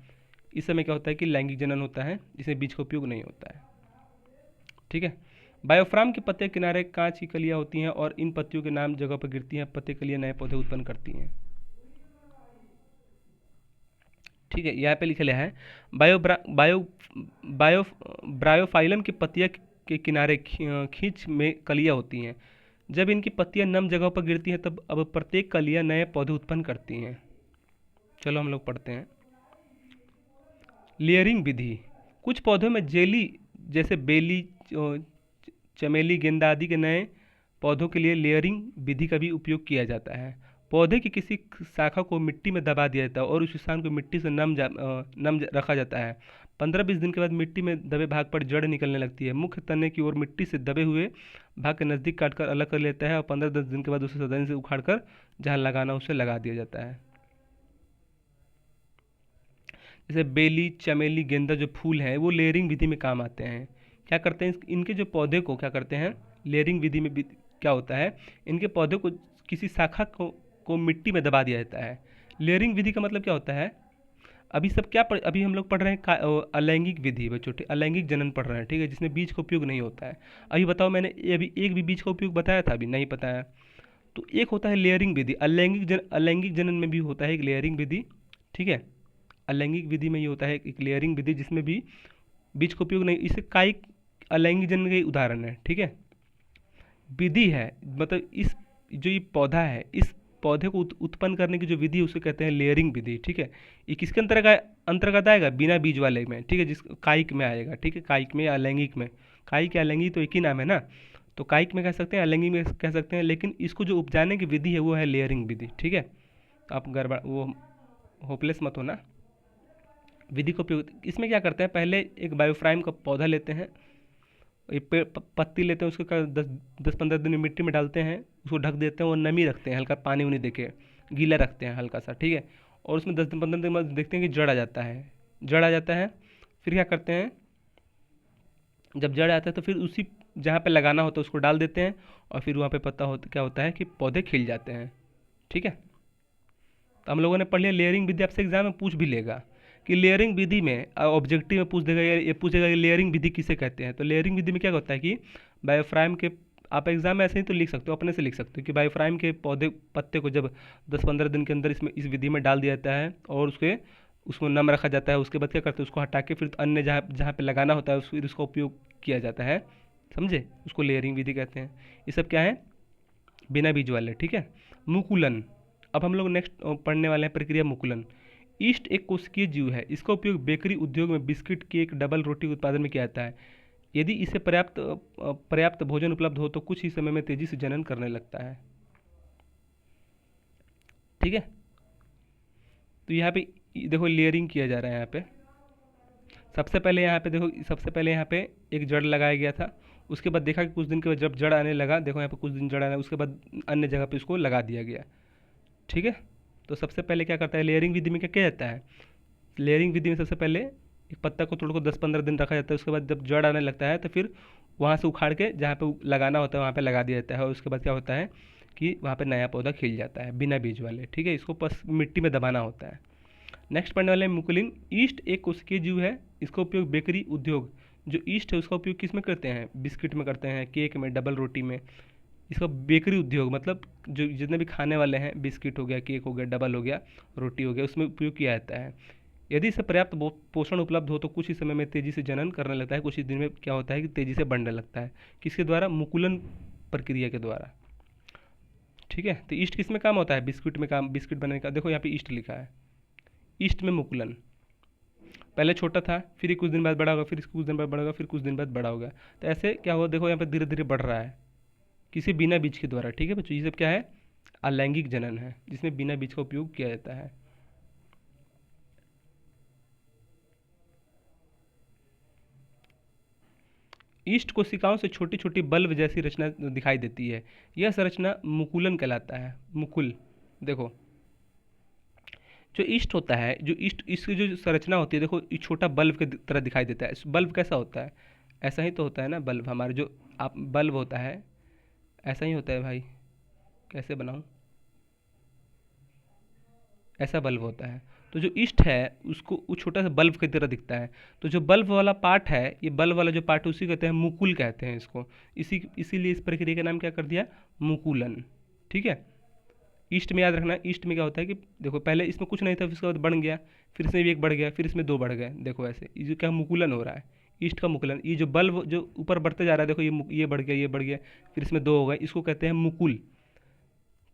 इस समय क्या होता है कि लैंगिक जनन होता है जिसमें बीज का उपयोग नहीं होता है। ठीक है, बायोफ्राम के पत्ते किनारे कांच की कलियां होती हैं और इन पत्तियों के नाम जगह पर गिरती हैं। पत्ते कलियां नए पौधे उत्पन्न करती हैं। ठीक है, यहाँ पे लिखा लिया है बायो बायो बायो ब्रायोफाइलम की पत्तियां के किनारे खींच में कलियां होती हैं। जब इनकी पत्तियां नम जगह पर गिरती हैं तब अब प्रत्येक कलियां नए पौधे उत्पन्न करती हैं। चलो हम लोग पढ़ते हैं। लेयरिंग विधि। कुछ पौधों में जेली जैसे बेली, चमेली, गेंदा आदि के नए पौधों के लिए लेयरिंग विधि का भी उपयोग किया जाता है। पौधे की किसी शाखा को मिट्टी में दबा दिया जाता है और उस स्थान को मिट्टी से रखा जाता है। 15-20 दिन के बाद मिट्टी में दबे भाग पर जड़ निकलने लगती है। मुख्य तने की ओर मिट्टी से दबे हुए भाग के नज़दीक काटकर अलग कर लेता है और 15-10 दिन के बाद उसे सदन से उखाड़कर जहाँ लगाना उसे लगा दिया जाता है। जैसे बेली, चमेली, गेंदा जो फूल हैं वो लेयरिंग विधि में काम आते हैं। क्या करते हैं? इनके जो पौधे को क्या करते हैं लेयरिंग विधि में क्या होता है, इनके पौधे को किसी शाखा को मिट्टी में दबा दिया जाता है। लेयरिंग विधि का मतलब क्या होता है? अभी हम लोग पढ़ रहे हैं अलैंगिक विधि, बच्चों अलैंगिक जनन पढ़ रहे हैं। ठीक है, जिसमें बीज का उपयोग नहीं होता है। अभी बताओ, मैंने अभी एक भी बीज का उपयोग बताया था? अभी नहीं बताया। तो एक होता है लेयरिंग विधि, अलैंगिक जनन में भी होता है एक लेयरिंग विधि। ठीक है, अलैंगिक विधि में ये होता है एक लेयरिंग विधि जिसमें भी बीज का उपयोग नहीं। इसे कायिक अलैंगिक जनन का उदाहरण है। ठीक है, विधि है मतलब इस जो ये पौधा है, इस पौधे को उत्पन्न करने की जो विधि है उसे कहते हैं लेयरिंग विधि। ठीक है, ये किसके अंतर्गत आएगा? बिना बीज वाले में। ठीक है, जिस कायिक में आएगा। ठीक है, कायिक में या अलैंगिक में। कायिक या अलैंगिक तो एक ही नाम है ना, तो कायिक में कह सकते हैं, अलैंगिक में कह सकते हैं, लेकिन इसको जो उपजाने की विधि है वो है लेयरिंग विधि। ठीक है, आप गड़बड़ वो होपलेस मत होना। विधि का उपयोग इसमें क्या करते हैं? पहले एक बायोफ्राइम का पौधा लेते हैं, ये पत्ती लेते हैं, उसको 10-15 दिन मिट्टी में डालते हैं, उसको ढक देते हैं और नमी रखते हैं, हल्का पानी उनी देके गीला रखते हैं हल्का सा। ठीक है, और उसमें 10 दिन 15 दिन बाद देखते हैं कि जड़ आ जाता है। जड़ आ जाता है, फिर क्या करते हैं? जब जड़ आता है तो फिर उसी जहाँ पे लगाना होता है उसको डाल देते हैं और फिर वहाँ पे क्या होता है कि पौधे खिल जाते हैं। ठीक है, तो हम लोगों ने पढ़ लिया लेयरिंग विधि। आपसे एग्जाम में पूछ भी लेगा कि लेयरिंग विधि में ऑब्जेक्टिव में पूछ देगा, ये पूछेगा कि लेयरिंग विधि किसे कहते हैं। तो लेयरिंग विधि में क्या होता है कि बायोफ्राइम के, आप एग्जाम में ऐसे ही तो लिख सकते हो, अपने से लिख सकते हो कि बायोफ्राइम के पत्ते को जब 10-15 दिन के अंदर इस विधि में डाल दिया जाता है और उसको नम रखा जाता है। उसके बाद क्या करते हैं? उसको हटा के फिर अन्य जहाँ जहाँ पे लगाना होता है फिर उसका उपयोग किया जाता है। समझे? उसको लेयरिंग विधि कहते हैं। ये सब क्या है? बिना बीज वाले। ठीक है, मुकुलन। अब हम लोग नेक्स्ट पढ़ने वाले हैं प्रक्रिया मुकुलन। ईस्ट एक कोशिकीय जीव है। इसका उपयोग बेकरी उद्योग में बिस्किट, केक, डबल रोटी उत्पादन में किया जाता है। यदि इसे पर्याप्त भोजन उपलब्ध हो तो कुछ ही समय में तेजी से जनन करने लगता है। ठीक है, तो यहाँ पे देखो लेयरिंग किया जा रहा है। यहाँ पे सबसे पहले यहाँ पे एक जड़ लगाया गया था। उसके बाद देखा कि कुछ दिन के बाद जब जड़ आने लगा, देखो यहाँ पे कुछ दिन जड़ आने, उसके बाद अन्य जगह पे इसको लगा दिया गया। ठीक है, तो सबसे पहले क्या करता है लेयरिंग विधि में? क्या किया जाता है लेयरिंग विधि में? सबसे पहले एक पत्ता को तोड़ को 10-15 दिन रखा जाता है। उसके बाद जब जड़ आने लगता है तो फिर वहाँ से उखाड़ के जहाँ पे लगाना होता है वहाँ पे लगा दिया जाता है और उसके बाद क्या होता है कि वहाँ पे नया पौधा खिल जाता है बिना बीज वाले। ठीक है, इसको बस मिट्टी में दबाना होता है। नेक्स्ट पढ़ने वाले मुकुलिन। ईस्ट एक कोशिकीय जीव है। इसका उपयोग बेकरी उद्योग, जो ईस्ट है उसका उपयोग किस में करते हैं? बिस्किट में करते हैं, केक में, डबल रोटी में। इसका बेकरी उद्योग मतलब जो जितने भी खाने वाले हैं, बिस्किट हो गया, केक हो गया, डबल हो गया, रोटी हो गया, उसमें उपयोग किया जाता है। यदि इसे पर्याप्त पोषण उपलब्ध हो तो कुछ ही समय में तेजी से जनन करने लगता है। कुछ ही दिन में क्या होता है कि तेजी से बढ़ने लगता है। किसके द्वारा? मुकुलन प्रक्रिया के द्वारा। ठीक है, तो ईस्ट किस में काम होता है? बिस्किट में काम, बिस्किट बनाने का। देखो यहाँ पे ईस्ट लिखा है, ईस्ट में मुकुलन। पहले छोटा था, फिर कुछ दिन बाद बड़ा होगा, फिर कुछ दिन बाद बड़ा होगा, फिर कुछ दिन बाद बड़ा होगा। तो ऐसे क्या हुआ? देखो यहाँ पे धीरे धीरे बढ़ रहा है, किसी बिना बीज के द्वारा। ठीक है बच्चों, ये सब क्या है? अलैंगिक जनन है, जिसमें बिना बीज का उपयोग किया जाता है। ईस्ट कोशिकाओं से छोटी छोटी बल्ब जैसी रचना दिखाई देती है। यह संरचना मुकुलन कहलाता है। मुकुल, देखो जो ईस्ट होता है, जो ईस्ट इसकी जो संरचना होती है, देखो ये छोटा बल्ब के तरह दिखाई देता है। बल्ब कैसा होता है? ऐसा ही तो होता है ना बल्ब, हमारे जो आप बल्ब होता है ऐसा ही होता है भाई। कैसे बनाऊं? ऐसा बल्ब होता है। तो जो ईस्ट है उसको वो छोटा सा बल्ब की तरह दिखता है। तो जो बल्ब वाला पार्ट है, ये बल्ब वाला जो पार्ट है उसी कहते हैं मुकुल कहते हैं इसको। इसीलिए इस प्रक्रिया का नाम क्या कर दिया? मुकुलन। ठीक है। ईस्ट में याद रखना, ईस्ट में क्या होता है कि देखो पहले इसमें कुछ नहीं था, फिर उसके बाद बढ़ गया, फिर इसमें भी एक बढ़ गया, फिर इसमें दो बढ़ गए। देखो ऐसे ये जो क्या मुकुलन हो रहा है, ईस्ट का मुकुलन। ये जो बल्ब जो ऊपर बढ़ते जा रहा है, देखो ये बढ़ गया, ये बढ़ गया, फिर इसमें दो हो गए, इसको कहते हैं मुकुल।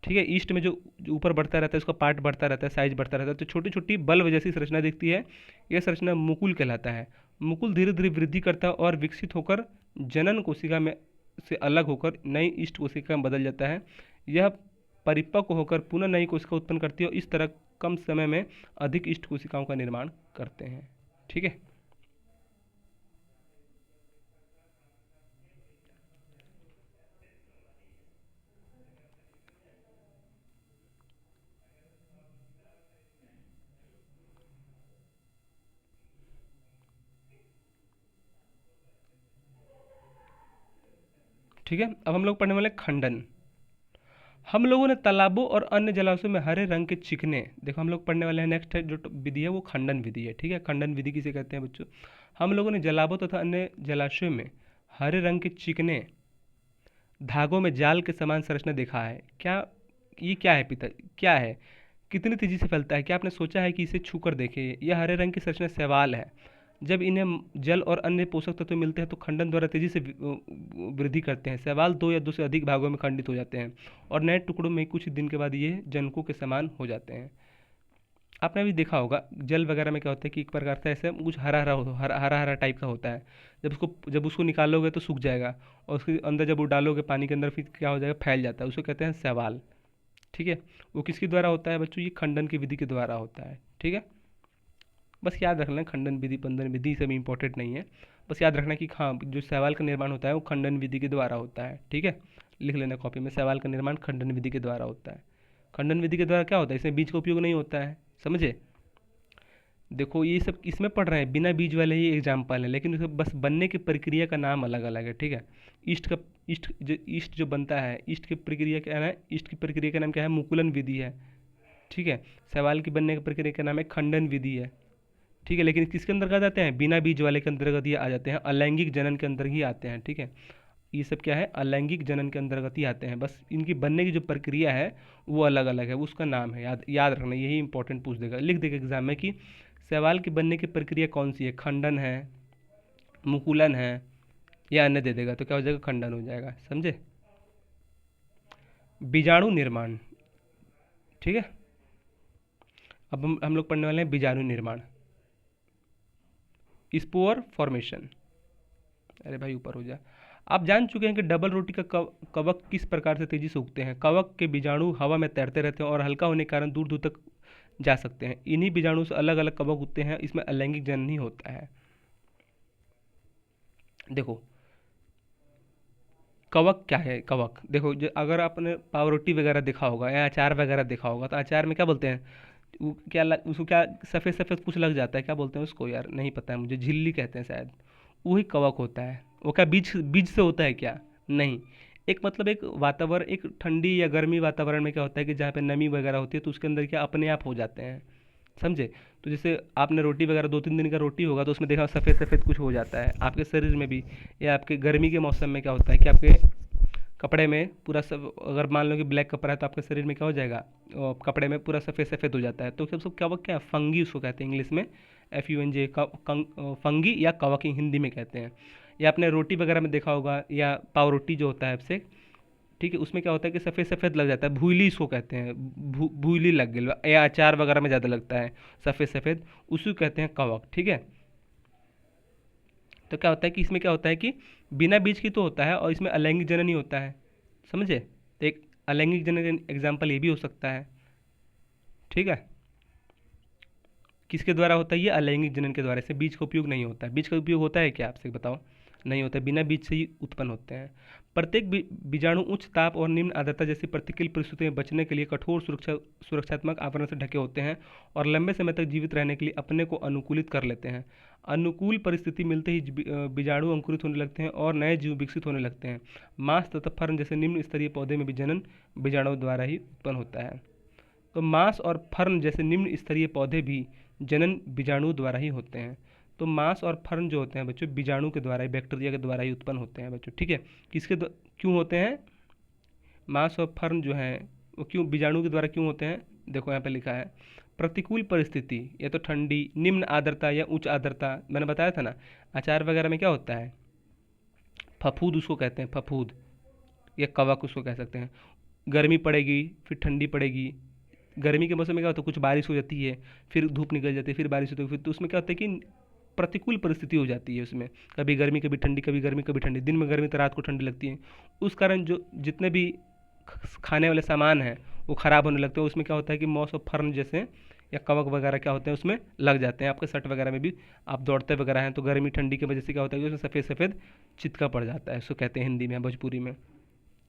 ठीक है। ईस्ट में जो ऊपर बढ़ता रहता है, उसका पार्ट बढ़ता रहता है, साइज बढ़ता रहता है, तो छोटी छोटी बल्ब जैसी संरचना दिखती है। यह संरचना मुकुल कहलाता है। मुकुल धीरे धीरे वृद्धि करता है और विकसित होकर जनन कोशिका में से अलग होकर नई ईस्ट कोशिका में बदल जाता है। यह परिपक्व होकर पुनः नई कोशिका उत्पन्न करती है और इस तरह कम समय में अधिक ईस्ट कोशिकाओं का निर्माण करते हैं। ठीक है। ठीक है। अब हम लोग पढ़ने वाले खंडन। हम लोगों ने तालाबों और अन्य जलाशयों में हरे रंग के चिकने, देखो हम लोग पढ़ने वाले हैं नेक्स्ट है जो विधि है वो खंडन विधि है। ठीक है। खंडन विधि किसे कहते हैं बच्चों? हम लोगों ने तालाबों तथा अन्य जलाशयों में हरे रंग के चिकने धागों में जाल के समान संरचना देखा है। क्या ये क्या है पिता? क्या है? कितनी तेजी से फैलता है? क्या आपने सोचा है कि इसे छू कर देखे? यह हरे रंग की संरचना शैवाल है। जब इन्हें जल और अन्य पोषक तत्व मिलते हैं तो खंडन द्वारा तेजी से वृद्धि करते हैं। शैवाल दो या दो से अधिक भागों में खंडित हो जाते हैं और नए टुकड़ों में कुछ दिन के बाद ये जनकों के समान हो जाते हैं। आपने भी देखा होगा जल वगैरह में क्या होता है कि एक प्रकार से ऐसे कुछ हरा हरा टाइप का होता है। जब उसको निकालोगे तो सूख जाएगा और उसके अंदर जब वो डालोगे पानी के अंदर फिर क्या हो जाएगा? फैल जाता है। उसको कहते हैं शैवाल। ठीक है। वो किसके द्वारा होता है बच्चों? ये खंडन की विधि के द्वारा होता है। ठीक है। बस याद रखना खंडन विधि पंदन विधि सब इंपॉर्टेंट नहीं है। बस याद रखना कि हाँ जो शैवाल का निर्माण होता है वो खंडन विधि के द्वारा होता है। ठीक है। लिख लेना कॉपी में, शैवाल का निर्माण खंडन विधि के द्वारा होता है। खंडन विधि के द्वारा क्या होता है? इसमें बीज का उपयोग नहीं होता है। समझे? देखो ये सब इसमें पढ़ रहे हैं, बिना बीज वाले ही एग्जाम्पल है, लेकिन उसमें बस बनने की प्रक्रिया का नाम अलग अलग है। ठीक है। ईस्ट जो बनता है, ईस्ट की प्रक्रिया क्या है? ईस्ट की प्रक्रिया का नाम क्या है? मुकुलन विधि है। ठीक है। शैवाल की बनने की प्रक्रिया का नाम है खंडन विधि है। ठीक है। लेकिन किसके अंतर्गत आते हैं? बिना बीज वाले के अंतर्गत ये आ जाते हैं, अलैंगिक जनन के अंदर ही आते हैं। ठीक है। ये सब क्या है? अलैंगिक जनन के अंतर्गत ही आते हैं। बस इनकी बनने की जो प्रक्रिया है वो अलग अलग है, उसका नाम है, याद याद रखना। यही इंपॉर्टेंट पूछ देगा, लिख देगा एग्जाम में कि शैवाल की बनने की प्रक्रिया कौन सी है? खंडन है, मुकुलन है या अन्य दे देगा तो क्या हो जाएगा? खंडन हो जाएगा। समझे? बीजाणु निर्माण। ठीक है। अब हम लोग पढ़ने वाले हैं बीजाणु निर्माण, स्पोर फॉर्मेशन। अरे भाई ऊपर हो जा। आप जान चुके हैं कि डबल रोटी का कवक किस प्रकार से तेजी से उगते हैं। कवक के बीजाणु हवा में तैरते रहते हैं और हल्का होने के कारण दूर दूर तक जा सकते हैं। इन्हीं बीजाणु से अलग अलग कवक उगते हैं। इसमें अलैंगिक जनन ही होता है। देखो कवक क्या है? कवक देखो अगर आपने पावरोटी वगैरह देखा होगा या अचार वगैरह देखा होगा तो अचार में क्या बोलते हैं? उसको क्या सफ़ेद सफ़ेद कुछ लग जाता है, क्या बोलते हैं उसको यार? नहीं पता है मुझे, झिल्ली कहते हैं शायद। वही कवक होता है। वो क्या बीज बीज से होता है क्या? नहीं। एक मतलब एक वातावरण, एक ठंडी या गर्मी वातावरण में क्या होता है कि जहाँ पे नमी वगैरह होती है तो उसके अंदर क्या अपने आप हो जाते हैं। समझे? तो जैसे आपने रोटी वगैरह 2-3 दिन का रोटी होगा तो उसमें देखा सफ़ेद सफ़ेद कुछ हो जाता है आपके शरीर में भी। या आपके गर्मी के मौसम में क्या होता है कि आपके कपड़े में पूरा सब, अगर मान लो कि ब्लैक कपड़ा है तो आपके शरीर में क्या हो जाएगा? कपड़े में पूरा सफ़ेद सफ़ेद हो जाता है। तो क्या उसको कवक क्या? फंगी उसको कहते हैं इंग्लिश में, FUNG। फंगी या कवक हिंदी में कहते हैं। या आपने रोटी वगैरह में देखा होगा या पाव रोटी जो होता है आपसे, ठीक है, उसमें क्या होता है कि सफ़ेद सफ़ेद लग जाता है, भूली इसको कहते हैं। भूली लग गई, या अचार वगैरह में ज़्यादा लगता है सफ़ेद सफ़ेद, उसी को कहते हैं कवक। ठीक है। तो क्या होता है कि इसमें क्या होता है कि बिना बीज की तो होता है और इसमें अलैंगिक जनन ही होता है। समझे? तो एक अलैंगिक जनन का एग्जाम्पल ये भी हो सकता है, ठीक है। किसके द्वारा होता है ये? अलैंगिक जनन के द्वारा। इससे बीज का उपयोग नहीं होता है। बीज का उपयोग होता है क्या, आपसे बताओ? नहीं होता है, बिना बीज से ही उत्पन्न होते हैं। प्रत्येक बीजाणु उच्च ताप और निम्न आर्द्रता जैसी प्रतिकूल परिस्थितियों में बचने के लिए कठोर सुरक्षात्मक आवरण से ढके होते हैं और लंबे समय तक जीवित रहने के लिए अपने को अनुकूलित कर लेते हैं। अनुकूल परिस्थिति मिलते ही बीजाणु अंकुरित होने लगते हैं और नए जीव विकसित होने लगते हैं। मांस तथा फर्न जैसे निम्न स्तरीय पौधे में भी जनन बीजाणुओं द्वारा ही उत्पन्न होता है। तो मांस और फर्न जैसे निम्न स्तरीय पौधे भी जनन बीजाणु द्वारा ही होते हैं। तो मांस और फर्न जो होते हैं बच्चों, बीजाणु के द्वारा ही, बैक्टीरिया के द्वारा ही उत्पन्न होते हैं बच्चों, ठीक है। क्यों होते हैं मांस और फर्न जो हैं वो, क्यों बीजाणु के द्वारा क्यों होते हैं? देखो यहाँ पे लिखा है, प्रतिकूल परिस्थिति, या तो ठंडी, निम्न आर्द्रता या उच्च आर्द्रता। मैंने बताया था ना, अचार वगैरह में क्या होता है, फफूद उसको कहते हैं, फफूद या कवक उसको कह सकते हैं। गर्मी पड़ेगी, फिर ठंडी पड़ेगी। गर्मी के मौसम में क्या होता है, कुछ बारिश हो जाती है, फिर धूप निकल जाती है, फिर बारिश होती है, फिर तो उसमें क्या होता है कि प्रतिकूल परिस्थिति हो जाती है उसमें, कभी गर्मी कभी ठंडी, कभी गर्मी कभी ठंडी, दिन में गर्मी तो रात को ठंडी लगती है। उस कारण जो जितने भी खाने वाले सामान हैं वो ख़राब होने लगते हैं। उसमें क्या होता है कि मॉस और फर्न जैसे या कवक वगैरह क्या होते हैं उसमें लग जाते हैं। आपके शर्ट वगैरह में भी आप दौड़ते वगैरह हैं तो गर्मी ठंडी की वजह से क्या होता है कि उसमें सफ़ेद सफ़ेद चितका पड़ जाता है, उसको कहते हैं हिंदी में, भोजपुरी में।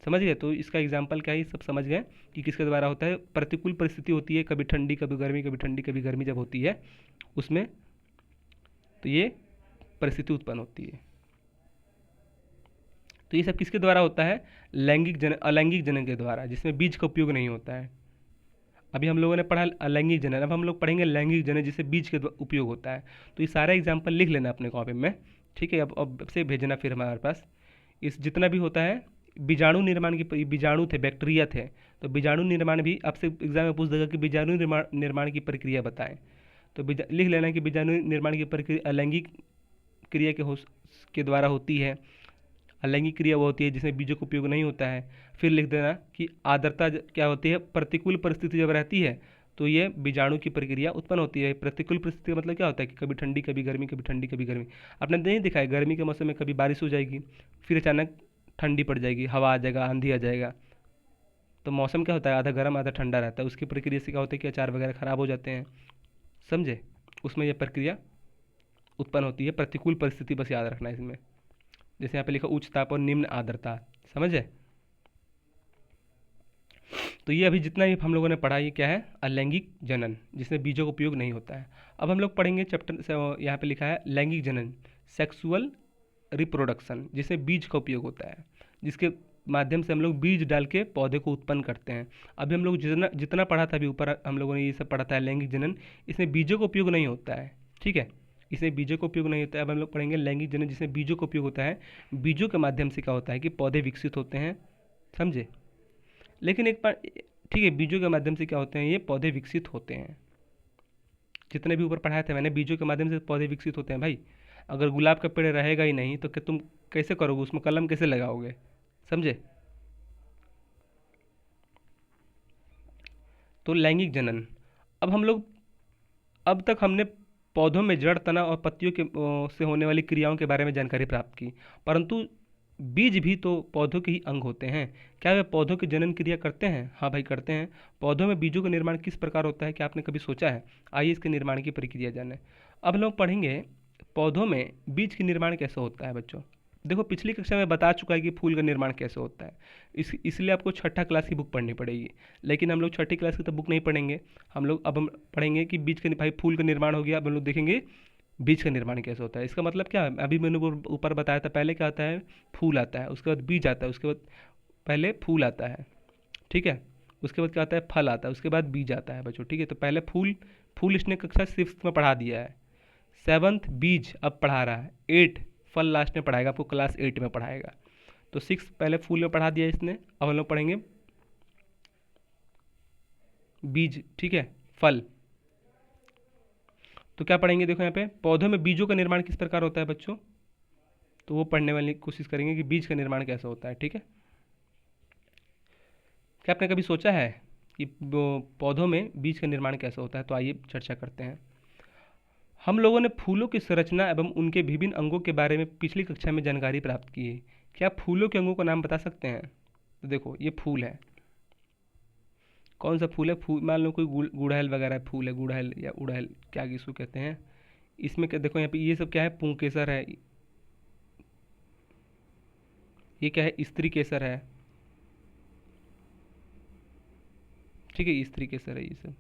समझ गए? तो इसका एग्जाम्पल क्या है, सब समझ गए कि किसके द्वारा होता है। प्रतिकूल परिस्थिति होती है, कभी ठंडी कभी गर्मी, कभी ठंडी कभी गर्मी जब होती है उसमें, तो ये परिस्थिति उत्पन्न होती है। तो ये सब किसके द्वारा होता है? अलैंगिक जनन के द्वारा, जिसमें बीज का उपयोग नहीं होता है। अभी हम लोगों ने पढ़ा अलैंगिक जनन, अब हम लोग पढ़ेंगे लैंगिक जनन जिससे बीज के उपयोग होता है। तो ये सारा एग्जाम्पल लिख लेना अपने कॉपी में, ठीक है। अब से भेजना फिर हमारे पास इस जितना भी होता है बीजाणु निर्माण की, बीजाणु थे, बैक्टीरिया थे, तो बीजाणु निर्माण भी आपसे एग्जाम में पूछ देगा कि बीजाणु निर्माण की प्रक्रिया बताएं। तो लिख लेना कि बीजाणु निर्माण की प्रक्रिया अलैंगिक क्रिया के द्वारा होती है। अलैंगिक क्रिया वो होती है जिसमें बीजों का उपयोग नहीं होता है। फिर लिख देना कि आर्द्रता क्या होती है, प्रतिकूल परिस्थिति जब रहती है तो ये बीजाणु की प्रक्रिया उत्पन्न होती है। प्रतिकूल परिस्थिति का मतलब क्या होता है कि कभी ठंडी कभी गर्मी, कभी ठंडी कभी गर्मी। आपने नहीं देखा है, गर्मी के मौसम में कभी बारिश हो जाएगी, फिर अचानक ठंडी पड़ जाएगी, हवा आ जाएगा, आंधी आ जाएगा। तो मौसम क्या होता है, आधा गर्म आधा ठंडा रहता है। उसकी प्रक्रिया से क्या होता है कि अचार वगैरह ख़राब हो जाते हैं, समझे? उसमें यह प्रक्रिया उत्पन्न होती है। प्रतिकूल परिस्थिति बस याद रखना है इसमें, जैसे यहाँ पे लिखा उच्च ताप और निम्न आर्द्रता, समझे? तो ये अभी जितना ही हम लोगों ने पढ़ा, ये क्या है? अलैंगिक जनन, जिसमें बीजों का उपयोग नहीं होता है। अब हम लोग पढ़ेंगे चैप्टर से, यहाँ पे लिखा है लैंगिक जनन, सेक्सुअल रिप्रोडक्शन, जिसमें बीज का उपयोग होता है, जिसके माध्यम से हम लोग बीज डाल के पौधे को उत्पन्न करते हैं। अभी हम लोग जितना पढ़ा था, अभी ऊपर हम लोगों ने ये सब पढ़ा था लैंगिक जनन, इसमें बीजों का उपयोग नहीं होता है, ठीक है। इसमें बीजों का उपयोग नहीं होता है। अब हम लोग पढ़ेंगे लैंगिक जनन, जिसमें बीजों का उपयोग होता है। बीजों के माध्यम से क्या होता है कि पौधे विकसित होते हैं, समझे? लेकिन एक बार, ठीक है, बीजों के माध्यम से क्या होते हैं, ये पौधे विकसित होते हैं। जितने भी ऊपर पढ़ाया था मैंने, बीजों के माध्यम से पौधे विकसित होते हैं भाई। अगर गुलाब का पेड़ रहेगा ही नहीं तो तुम कैसे करोगे, उसमें कलम कैसे लगाओगे, समझे? तो लैंगिक जनन। अब तक हमने पौधों में जड़, तना और पत्तियों के से होने वाली क्रियाओं के बारे में जानकारी प्राप्त की, परंतु बीज भी तो पौधों के ही अंग होते हैं। क्या वे पौधों की जनन क्रिया करते हैं? हाँ भाई, करते हैं। पौधों में बीजों का निर्माण किस प्रकार होता है, क्या आपने कभी सोचा है? आइए इसके निर्माण की प्रक्रिया जाने। अब हम लोग पढ़ेंगे पौधों में बीज के निर्माण कैसे होता है बच्चों। देखो, पिछली कक्षा में बता चुका है कि फूल का निर्माण कैसे होता है। इसलिए आपको छठा क्लास की बुक पढ़नी पड़ेगी, लेकिन हम लोग छठी क्लास की तो बुक नहीं पढ़ेंगे। हम पढ़ेंगे कि बीज का, भाई फूल का निर्माण हो गया, अब हम लोग देखेंगे बीज का निर्माण कैसे होता है। इसका मतलब क्या है, अभी मैंने ऊपर बताया था, पहले क्या आता है, फूल आता है, उसके बाद बीज आता है, उसके बाद पहले फूल आता है, ठीक है, उसके बाद क्या आता है, फल आता है, उसके बाद बीज आता है बच्चों, ठीक है। तो पहले फूल इसने कक्षा 6 में पढ़ा दिया है, 7th बीज अब पढ़ा रहा है, 8 फल लास्ट में पढ़ाएगा, आपको क्लास 8 में पढ़ाएगा। तो 6 पहले फूल में पढ़ा दिया इसने, अब हम लोग पढ़ेंगे बीज, ठीक है, फल। तो क्या पढ़ेंगे, देखो यहाँ पे पौधों में बीजों का निर्माण किस प्रकार होता है बच्चों, तो वो पढ़ने वाली कोशिश करेंगे कि बीज का निर्माण कैसे होता है, ठीक है। क्या आपने कभी सोचा है कि पौधों में बीज का निर्माण कैसे होता है? तो आइए चर्चा करते हैं। हम लोगों ने फूलों की संरचना एवं उनके विभिन्न अंगों के बारे में पिछली कक्षा में जानकारी प्राप्त की है। क्या आप फूलों के अंगों का नाम बता सकते हैं? तो देखो, ये फूल है, कौन सा फूल है? फूल मान लो कोई गुड़हल वगैरह फूल है, गुड़हल या उड़हल क्या किसको कहते हैं। इसमें क्या देखो यहाँ पे ये सब क्या है? पुंकेसर है। ये क्या है? स्त्री केसर है। ठीक है, स्त्री केसर है ये सब।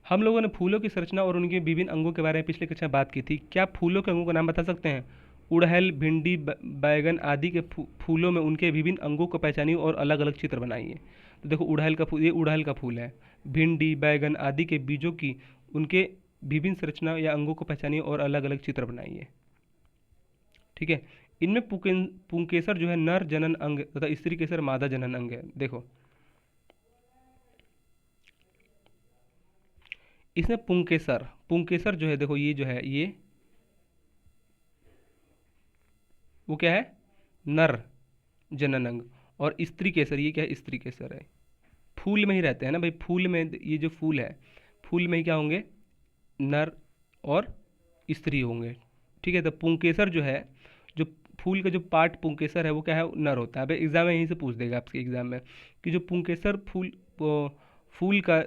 हम लोगों ने फूलों की संरचना और उनके विभिन्न अंगों के बारे में पिछले कक्षा में बात की थी। क्या फूलों के अंगों का नाम बता सकते हैं? उड़हल, भिंडी, बैगन आदि के फूलों में उनके विभिन्न अंगों को पहचानिए और अलग अलग चित्र बनाइए। तो देखो उड़हल का फूल, ये उड़हल का फूल है। भिंडी, बैगन आदि के बीजों की उनके विभिन्न संरचना या अंगों को पहचानिए और अलग अलग चित्र बनाइए। ठीक है, इनमें पुंकेसर जो है नर जनन अंग तथा स्त्री केसर मादा जनन अंग है। देखो इसमें पुंकेसर, पुंकेसर जो है देखो ये जो है ये वो क्या है? नर जनन अंग। और स्त्री केसर ये क्या है? स्त्री केसर है। फूल में ही रहते हैं ना भाई, फूल में ये जो फूल है, फूल में ही क्या होंगे? नर और स्त्री होंगे। ठीक है, तो पुंकेसर जो है, जो फूल का जो पार्ट पुंकेसर है वो क्या है? नर होता है। अब एग्जाम में यहीं से पूछ देगा आपके एग्जाम में कि जो पुंकेसर फूल का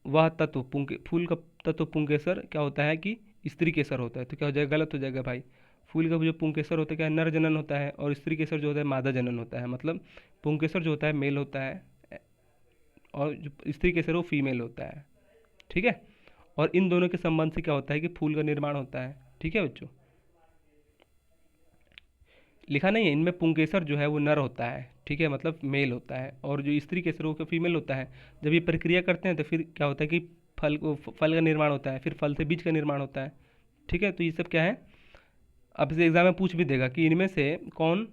वह तत्व फूल का तत्व पुंकेसर क्या होता है कि स्त्री केसर होता है। तो क्या हो जाएगा? गलत हो जाएगा भाई। फूल का जो पुंकेसर होता है क्या? नर जनन होता है। और स्त्री केसर जो होता है मादा जनन होता है। मतलब पुंकेसर जो होता है मेल होता है और जो स्त्री केसर वो फीमेल होता है। ठीक है, और इन दोनों के संबंध से क्या होता है कि फूल का निर्माण होता है। ठीक है बच्चों, लिखा नहीं है इनमें पुंकेसर जो है वो नर होता है। ठीक है, मतलब मेल होता है, और जो स्त्री केसर वो फीमेल होता है। जब ये प्रक्रिया करते हैं तो फिर क्या होता है कि फल का निर्माण होता है, फिर फल से बीज का निर्माण होता है। ठीक है, तो ये सब क्या है? अब इसे एग्जाम में पूछ भी देगा कि इनमें से कौन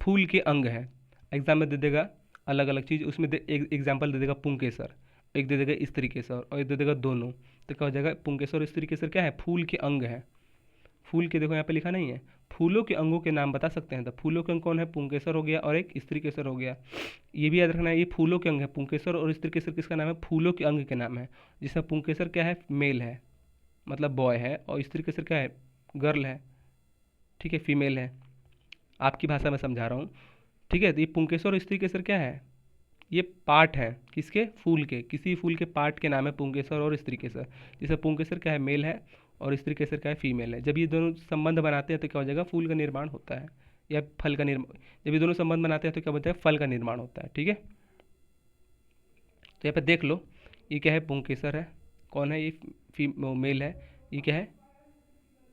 फूल के अंग है। एग्जाम में दे देगा अलग अलग चीज़, उसमें एक एग्जाम्पल दे देगा पुंकेसर, एक दे देगा स्त्री केसर और एक दे देगा दोनों। तो क्या हो जाएगा? पुंकेसर और स्त्री केसर क्या है? फूल के अंग है। फूल के देखो यहाँ पे लिखा नहीं है। फूलों के अंगों के नाम बता सकते हैं, तो फूलों के अंग कौन है? पुंकेसर हो गया और एक स्त्री केसर हो गया। ये भी याद रखना है, ये फूलों के अंग है। पुंकेसर और स्त्री केसर किसका नाम है? फूलों के अंग के नाम है। जिसमें पुंकेसर क्या है? मेल है, मतलब बॉय है, और स्त्री केसर क्या है? गर्ल है। ठीक है, फीमेल है। आपकी भाषा में समझा रहा हूँ। ठीक है, तो ये पुंकेसर और स्त्री केसर क्या है? ये पार्ट है किसके? फूल के, किसी फूल के पार्ट के नाम है पुंकेसर और स्त्री केसर। जिसमें पुंकेसर क्या है? मेल है, और स्त्री केसर क्या है? फीमेल है। जब ये दोनों संबंध बनाते हैं तो क्या हो जाएगा? फूल का निर्माण होता है या फल का निर्माण। जब ये दोनों संबंध बनाते हैं तो क्या होता है? फल का निर्माण होता है। ठीक है, तो यहाँ पे देख लो ये क्या है? पुंकेसर है। कौन है ये? मेल है। ये क्या है?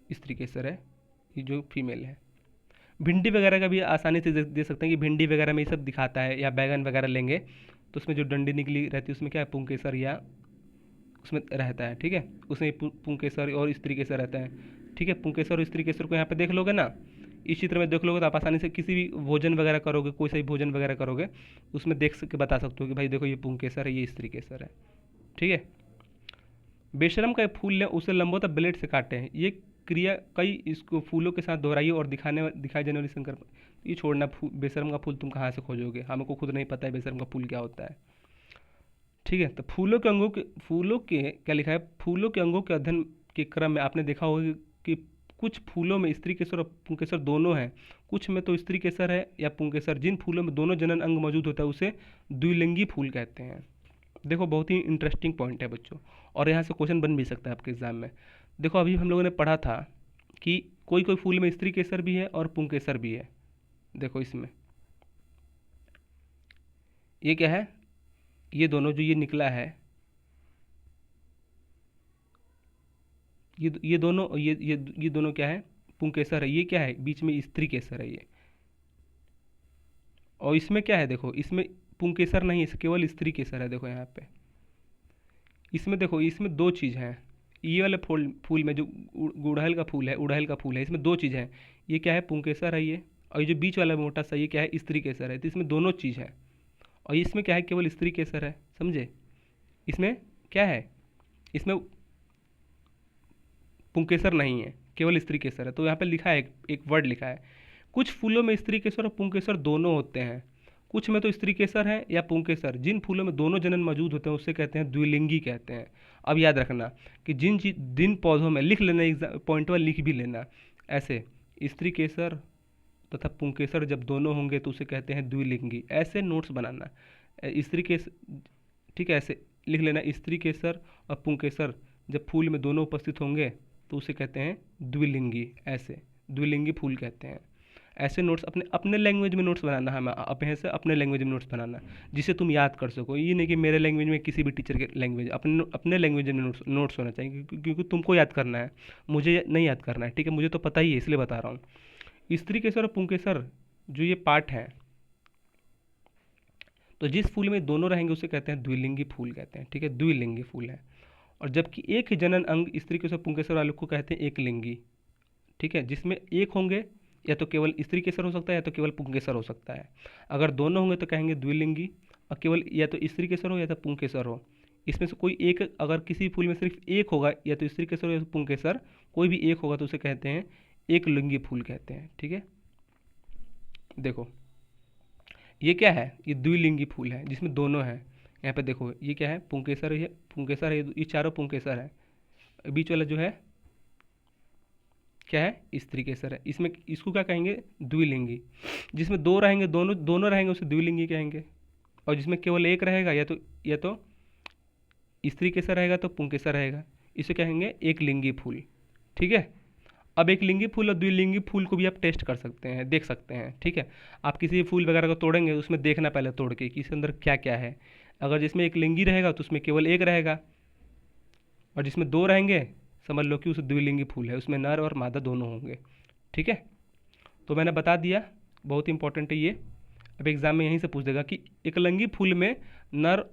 स्त्री केसर है, ये जो फीमेल है। भिंडी वगैरह का भी आसानी से दे सकते हैं कि भिंडी वगैरह में ये सब दिखाता है, या बैगन वगैरह लेंगे तो उसमें जो डंडी निकली रहती है उसमें क्या है? पुंकेसर या उसमें रहता है। ठीक है, उसमें पुंकेसर और स्त्री केसर रहता है। ठीक है, पुंकेसर और स्त्री केसर को यहाँ पे देख लोगे ना, इस चित्र में देख लोगे तो आप आसानी से किसी भी भोजन वगैरह करोगे, कोई सा भी भोजन वगैरह करोगे उसमें देख सके बता सकते हो कि भाई देखो ये पुंकेसर है, ये स्त्री केसर है। ठीक है, बेशरम का एक फूल लें, उसे लंबों तक ब्लेड से काटें। ये क्रिया कई इसको फूलों के साथ दोहराइए और दिखाई जाने वाली संकर। ये छोड़ना, बेशरम का फूल तुम कहाँ से खोजोगे? हमको खुद नहीं पता है बेशरम का फूल क्या होता है। ठीक है, तो फूलों के क्या लिखा है? फूलों के अंगों के अध्ययन के क्रम में आपने देखा होगा कि कुछ फूलों में स्त्री केसर और पुंकेसर दोनों हैं, कुछ में तो स्त्री केसर है या पुंकेसर। जिन फूलों में दोनों जनन अंग मौजूद होता है उसे द्विलिंगी फूल कहते हैं। देखो बहुत ही इंटरेस्टिंग पॉइंट है बच्चों, और यहाँ से क्वेश्चन बन भी सकता है आपके एग्जाम में। देखो अभी हम लोगों ने पढ़ा था कि कोई कोई फूल में स्त्री केसर भी है और पुंकेसर भी है। देखो इसमें ये क्या है? ये दोनों जो ये निकला है, ये दोनों क्या है? पुंकेसर है। ये क्या है? बीच में स्त्री केसर है ये। और इसमें क्या है? देखो इसमें पुंकेसर नहीं है, केवल स्त्री केसर है। देखो यहाँ पे इसमें देखो, इसमें दो चीज़ हैं। ये वाले फूल में जो गुड़हल का फूल है, उड़हल का फूल है, इसमें दो चीज़ हैं। ये क्या है? पुंकेसर है ये, और ये जो बीच वाला मोटा सा ये क्या है? स्त्री केसर है। तो इसमें दोनों चीज़ है, और इसमें क्या है? केवल स्त्री केसर है। समझे? इसमें क्या है? इसमें पुंकेसर नहीं है, केवल स्त्री केसर है। तो यहाँ पे लिखा है, एक वर्ड लिखा है, कुछ फूलों में स्त्री केसर और पुंकेसर दोनों होते हैं, कुछ में तो स्त्री केसर है या पुंकेसर। जिन फूलों में दोनों जनन मौजूद होते हैं उससे कहते हैं द्विलिंगी कहते हैं। अब याद रखना कि जिन पौधों में लिख लेना, पॉइंट पर लिख भी लेना ऐसे, स्त्री केसर तथा पुंकेसर जब दोनों होंगे तो उसे कहते हैं द्विलिंगी। ऐसे नोट्स बनाना। स्त्री के, ठीक है, ऐसे लिख लेना, स्त्री केसर और पुंकेसर जब फूल में दोनों उपस्थित होंगे तो उसे कहते हैं द्विलिंगी। ऐसे द्विलिंगी फूल कहते हैं। ऐसे नोट्स अपने अपने लैंग्वेज में नोट्स बनाना है, अपने से अपने लैंग्वेज में नोट्स बनाना जिसे तुम याद कर सको। ये नहीं कि मेरे लैंग्वेज में, किसी भी टीचर के लैंग्वेज, अपने अपने लैंग्वेज में नोट्स होना चाहिए, क्योंकि तुमको याद करना है, मुझे नहीं याद करना है, ठीक है। मुझे तो पता ही है, इसलिए बता रहा हूँ। स्त्री केसर और पुंकेसर जो ये पार्ट है, तो जिस फूल में दोनों रहेंगे उसे कहते हैं द्विलिंगी फूल कहते हैं, ठीक है, द्विलिंगी फूल है। और जबकि एक ही जनन अंग स्त्री केसर पुंकेसर वाले को कहते हैं एक लिंगी, ठीक है, जिसमें एक होंगे या तो केवल स्त्री केसर हो सकता है या तो केवल पुंकेसर हो सकता है। अगर दोनों होंगे तो कहेंगे द्विलिंगी, और केवल या तो स्त्री केसर हो या तो पुंकेसर हो। इसमें से कोई एक, अगर किसी फूल में सिर्फ एक होगा, या तो स्त्री केसर हो या तो पुंकेसर, कोई भी एक होगा तो उसे कहते हैं एक लिंगी फूल कहते हैं, ठीक है। देखो ये क्या है, ये द्विलिंगी फूल है जिसमें दोनों हैं। यहाँ पे देखो ये क्या है, पुंकेसर, ये पुंकेसर है, ये चारों पुंकेसर है। बीच वाला जो है क्या है, स्त्री केसर है। इसमें इसको क्या कहेंगे, द्विलिंगी। जिसमें दो रहेंगे, दोनों दोनों रहेंगे उसे द्विलिंगी कहेंगे। और जिसमें केवल एक रहेगा, या तो स्त्री केसर रहेगा तो पुंकेसर रहेगा, इसे कहेंगे एक लिंगी फूल, ठीक है। अब एक लिंगी फूल और द्विलिंगी फूल को भी आप टेस्ट कर सकते हैं, देख सकते हैं, ठीक है। आप किसी फूल वगैरह को तोड़ेंगे, उसमें देखना पहले तोड़ के कि इसके अंदर क्या क्या है। अगर जिसमें एक लिंगी रहेगा तो उसमें केवल एक रहेगा, और जिसमें दो रहेंगे समझ लो कि उस द्विलिंगी फूल है, उसमें नर और मादा दोनों होंगे, ठीक है। तो मैंने बता दिया, बहुत इंपॉर्टेंट है ये। अब एग्जाम में यहीं से पूछ देगा कि एकलिंगी फूल में नर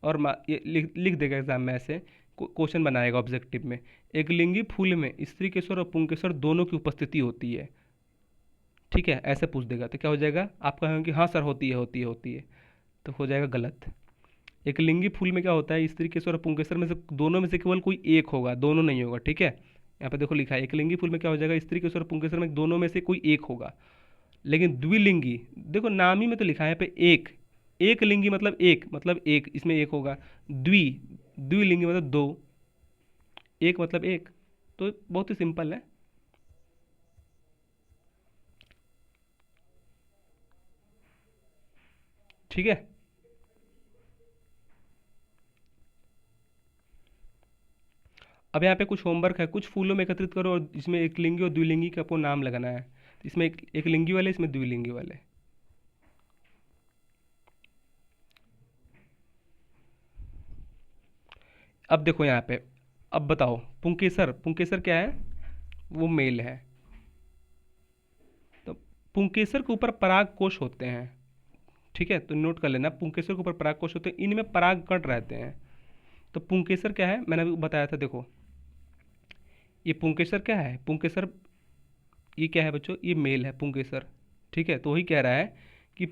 और ये लिख देगा एग्जाम में, ऐसे क्वेश्चन बनाएगा ऑब्जेक्टिव में। एकलिंगी फूल में स्त्री केसर और पुंकेसर दोनों की उपस्थिति होती है, ठीक है, ऐसे पूछ देगा। तो क्या हो जाएगा, आप कहेंगे कि हाँ सर होती है, होती है, होती है, तो हो जाएगा गलत। एकलिंगी फूल में क्या होता है, स्त्री केसर और पुंकेसर में से दोनों में से केवल कोई एक होगा, दोनों नहीं होगा, ठीक है। यहाँ पे देखो लिखा है एकलिंगी फूल में क्या हो जाएगा, स्त्री केसर और पुंकेसर में दोनों में से कोई एक होगा। लेकिन द्विलिंगी, देखो नाम ही में तो लिखा है यहाँ पे एक, एक लिंगी मतलब एक, इसमें एक होगा। द्विलिंगी मतलब दो, एक मतलब एक। तो बहुत ही सिंपल है। ठीक है, अब यहाँ पे कुछ होमवर्क है, कुछ फूलों में एकत्रित करो और इसमें एक लिंगी और द्विलिंगी का आपको नाम लगाना है। इसमें एक लिंगी वाले, इसमें द्विलिंगी वाले। अब देखो यहाँ पे, अब बताओ पुंकेसर, पुंकेसर क्या है, वो मेल है। तो पुंकेसर के ऊपर पराग कोश होते हैं, ठीक है, तो नोट कर लेना, पुंकेसर के ऊपर पराग कोश होते हैं, इनमें पराग कण रहते हैं। तो पुंकेसर क्या है, मैंने अभी बताया था, देखो ये पुंकेसर क्या है, पुंकेसर ये क्या है बच्चों, ये मेल है पुंकेसर, ठीक है। तो वही कह रहा है कि,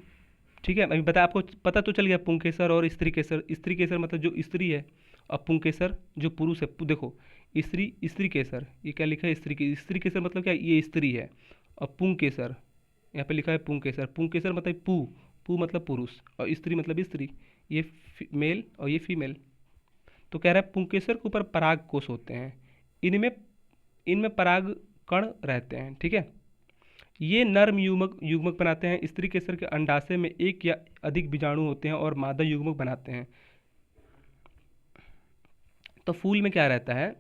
ठीक है, अभी बता, आपको पता तो चल गया पुंकेसर और स्त्री केसर। स्त्री केसर मतलब जो स्त्री है, और पुंकेसर जो पुरुष है। देखो स्त्री केसर, ये क्या लिखा है, स्त्री केसर मतलब क्या, ये स्त्री है। और पुंकेसर, यहाँ पे लिखा है पुंकेसर, पुंकेसर मतलब पू मतलब पुरुष, और स्त्री मतलब स्त्री, ये मेल और ये फीमेल। तो कह रहा है पुंकेसर के ऊपर पराग कोष होते हैं, इनमें इनमें पराग कण रहते हैं, ठीक है। ये नर्म युग्मक युग्मक बनाते हैं। स्त्री केसर के अंडाशय में एक या अधिक बीजाणु होते हैं और मादा युग्मक बनाते हैं। तो फूल में क्या रहता है,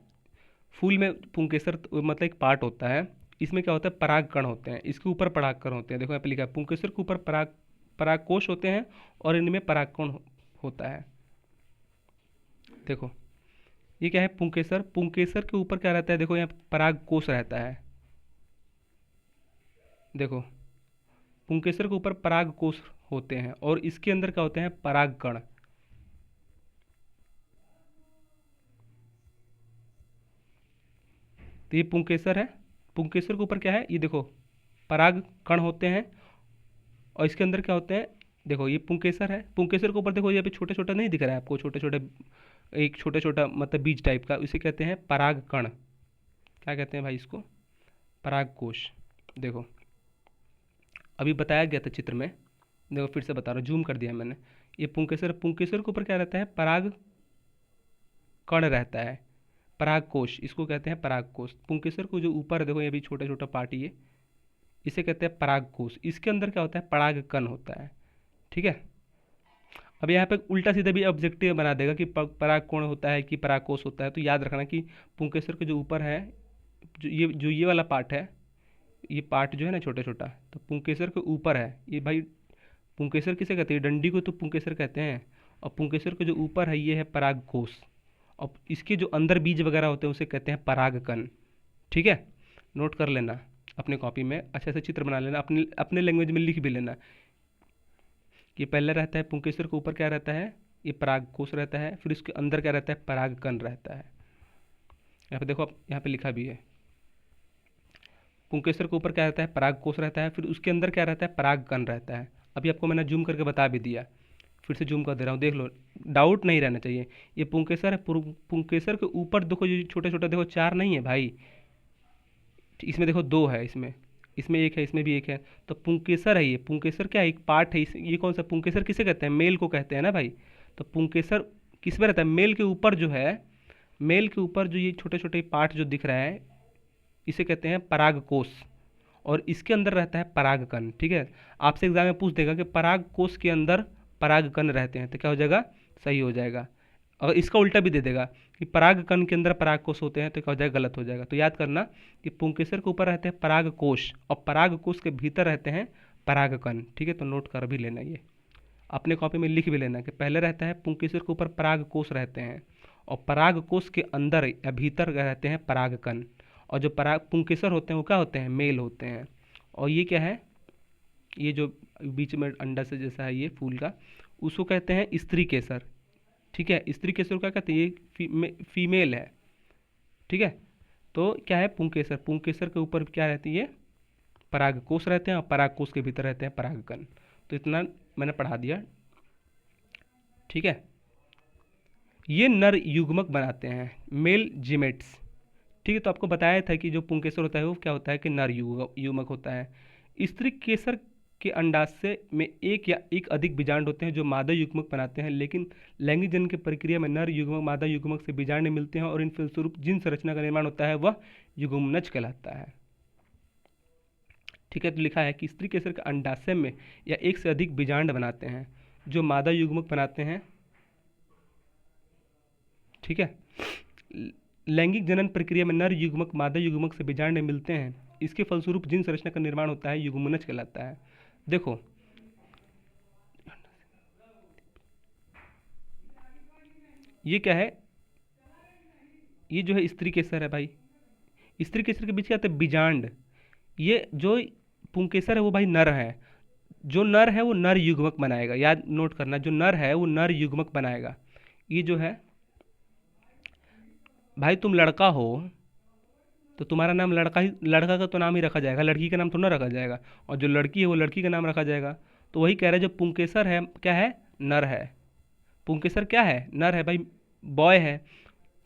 फूल में पुंकेसर मतलब एक पार्ट होता है, इसमें क्या होता है, पराग कण होते हैं, इसके ऊपर पराग कण होते हैं। देखो यहाँ पे लिखा है पुंकेसर के ऊपर परागकोश होते हैं और इनमें परागकण होता है। देखो ये क्या है, पुंकेसर, पुंकेसर के ऊपर क्या रहता है, देखो यहाँ परागकोश रहता है। देखो पुंकेसर के ऊपर परागकोश होते हैं और इसके अंदर क्या होते हैं, परागकण। तो ये पुंकेसर है, पुंकेसर के ऊपर क्या है, ये देखो पराग कण होते हैं और इसके अंदर क्या होते हैं, देखो ये पुंकेसर है। पुंकेसर के ऊपर देखो ये पे छोटे छोटा नहीं दिख रहा है आपको, छोटे छोटे, एक छोटा छोटा मतलब बीज टाइप का, इसे कहते हैं पराग कण। क्या कहते हैं भाई इसको, पराग कोश। देखो अभी बताया गया था चित्र में, देखो फिर से बता रहा हूँ, जूम कर दिया है मैंने। ये पुंकेसर, पुंकेसर के ऊपर क्या रहता है, पराग कण रहता है, पराग कोश, इसको कहते हैं पराग कोश। पुंकेसर को जो ऊपर देखो ये भी छोटा छोटा पार्ट, ये इसे कहते हैं परागकोश। इसके अंदर क्या होता है, परागकण होता है। ठीक है, अब यहाँ पे उल्टा सीधा भी ऑब्जेक्टिव बना देगा कि परागकोण होता है कि परागकोश होता है। तो याद रखना कि पुंकेसर के जो ऊपर है, जो ये वाला पार्ट है, ये पार्ट जो है ना छोटा छोटा, तो पुंकेसर के ऊपर है ये भाई। पुंकेसर किसे कहते हैं, डंडी को तो पुंकेसर कहते हैं। और पुंकेसर के जो ऊपर है ये है परागकोश। और इसके जो अंदर बीज वगैरह होते हैं उसे कहते हैं परागकण। ठीक है, नोट कर लेना अपने कॉपी में, अच्छे से चित्र बना लेना, अपने अपने लैंग्वेज में लिख भी लेना कि पहले रहता है पुंकेसर के ऊपर क्या रहता है, ये परागकोश रहता है, फिर इसके अंदर क्या रहता है, परागकण रहता है। यहाँ पे देखो, अब यहाँ पे लिखा भी है, पुंकेसर के ऊपर क्या रहता है, परागकोश रहता है, फिर उसके अंदर क्या रहता है, परागकण रहता है। अभी आपको मैंने जूम करके बता भी दिया, फिर से जूम कर दे रहा हूँ, देख लो, डाउट नहीं रहना चाहिए। ये पुंकेसर है, पुंकेसर के ऊपर देखो ये छोटे छोटे देखो, चार नहीं है भाई, इसमें देखो दो है, इसमें इसमें एक है, इसमें भी एक है। तो पुंकेसर है ये, पुंकेसर क्या है, एक पार्ट है ये कौन सा, पुंकेसर किसे कहते हैं, मेल को कहते हैं ना भाई। तो पुंकेसर किस में रहता है, मेल के ऊपर जो है, मेल के ऊपर जो ये छोटे छोटे पार्ट जो दिख रहा है, इसे कहते हैं परागकोश। और इसके अंदर रहता है परागकण। ठीक है, आपसे एग्जाम में पूछ देगा कि परागकोश के अंदर परागकण रहते हैं, तो क्या हो जाएगा, सही हो जाएगा। और इसका उल्टा भी दे देगा कि परागकण के अंदर परागकोश होते हैं, तो क्या हो जाएगा, गलत हो जाएगा। तो याद करना कि पुंकेसर के ऊपर रहते हैं परागकोश और परागकोश के भीतर रहते हैं परागकण। ठीक है, तो नोट कर भी लेना, ये अपने कॉपी में लिख भी लेना कि पहले रहता है पुंकेसर के ऊपर परागकोश रहते हैं और परागकोश के अंदर या भीतर रहते हैं परागकण। और जो पराग पुंकेसर होते हैं वो क्या होते हैं, मेल होते हैं। और ये क्या है, ये जो बीच में अंडा से जैसा है ये फूल का, उसको कहते हैं स्त्री केसर। ठीक है, स्त्री केसर क्या कहते हैं, ये फीमेल है। ठीक है, तो क्या है, पुंकेसर, पुंकेसर के ऊपर क्या रहती है, परागकोश रहते हैं और परागकोश के भीतर रहते हैं परागकण। तो इतना मैंने पढ़ा दिया। ठीक है, ये नर युग्मक बनाते हैं, मेल जिमेट्स। ठीक है, तो आपको बताया था कि जो पुंकेसर होता है वो क्या होता है कि नर युग्मक होता है। स्त्री केसर के अंडाशय में एक या एक अधिक बीजांड होते हैं जो मादा युग्मक बनाते हैं, लेकिन लैंगिक जनन की प्रक्रिया में नर युग्मक मादा युग्मक से बीजांड मिलते हैं और इन फलस्वरूप जिन संरचना का निर्माण होता है वह युग्मनज कहलाता है। ठीक है, तो लिखा है कि स्त्री केसर के अंडाशय में या एक से अधिक बीजांड बनाते हैं जो मादा युग्मक बनाते हैं। ठीक है, लैंगिक जनन प्रक्रिया में नर युग्मक मादा युग्मक से बीजांड मिलते हैं, इसके फलस्वरूप जिन संरचना का निर्माण होता है युग्मनज कहलाता है। देखो, ये क्या है, ये जो है स्त्री केसर है भाई, स्त्री केसर के बीच क्या होता है, बीजांड। ये जो पुंकेसर है वो भाई नर है, जो नर है वो नर युग्मक बनाएगा। याद नोट करना, जो नर है वो नर युग्मक बनाएगा। ये जो है भाई, तुम लड़का हो तो तुम्हारा नाम लड़का ही, लड़का का तो नाम ही रखा जाएगा, लड़की का नाम तो ना रखा जाएगा। और जो लड़की है वो लड़की का नाम रखा जाएगा। तो वही कह रहे हैं, जो पुंकेसर है क्या है, नर है। पुंकेसर क्या है, नर है भाई, बॉय है।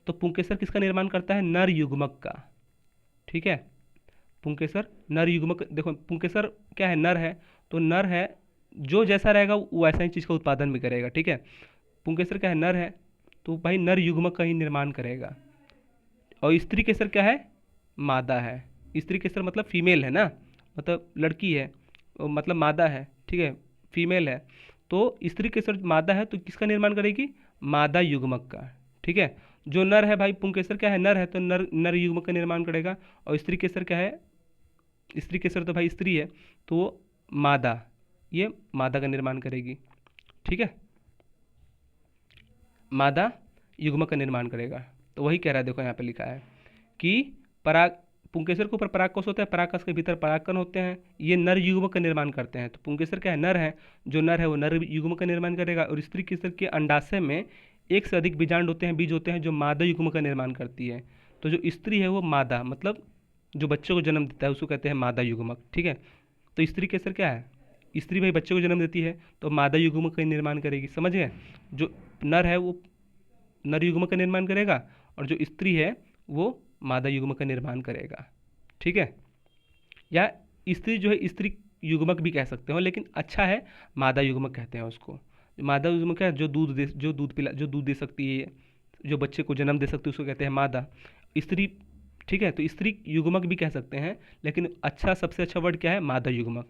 तो पुंकेसर किसका निर्माण करता है, नर युग्मक का। ठीक है, पुंकेसर नर युग्मक, देखो पुंकेसर क्या है, नर है, तो नर है, जो जैसा रहेगा वो वैसा ही चीज़ का उत्पादन भी करेगा। ठीक है, पुंकेसर क्या है, नर है, तो भाई नर युग्मक का ही निर्माण करेगा। और स्त्री केसर क्या है, मादा है। स्त्री केसर मतलब फीमेल है ना, मतलब लड़की है, मतलब मादा है। ठीक है, फीमेल है। तो स्त्री केसर मादा है तो किसका निर्माण करेगी, मादा युग्मक का। ठीक है, जो नर है भाई, पुंकेसर क्या है, नर है, तो नर नर युग्मक का निर्माण करेगा। और स्त्री केसर क्या है, स्त्री केसर तो भाई स्त्री है, तो वो मादा, ये मादा का निर्माण करेगी। ठीक है, मादा युग्मक का निर्माण करेगा। तो वही कह रहा है, देखो यहाँ पे लिखा है कि पराग, पुंकेसर के ऊपर परागकोश होता है, परागकोश के भीतर परागकण होते हैं, ये नर युग्मक का निर्माण करते हैं। तो पुंकेसर क्या है, नर है, जो नर है वो नर युग्मक का निर्माण करेगा। और स्त्री केसर के अंडाशय में एक से अधिक बीजांड होते हैं, बीज होते हैं, जो मादा युग्मक का निर्माण करती है। तो जो स्त्री है वो मादा, मतलब जो बच्चे को जन्म देता है उसको कहते हैं मादा युग्मक। ठीक है, तो स्त्री केसर क्या है, स्त्री भाई बच्चे को जन्म देती है तो मादा युग्मक का निर्माण करेगी। समझ गए, जो नर है वो नर युग्मक का निर्माण करेगा और जो स्त्री है वो मादा युग्मक का निर्माण करेगा। ठीक है, या स्त्री जो है स्त्री युग्मक भी कह सकते हो, लेकिन अच्छा है मादा युग्मक कहते हैं उसको। मादा युग्मक क्या है, जो दूध दे सकती है, जो बच्चे को जन्म दे सकती है, उसको कहते हैं मादा। स्त्री ठीक है, तो स्त्री युग्मक भी कह सकते हैं, लेकिन अच्छा सबसे अच्छा वर्ड क्या है, मादा युग्मक।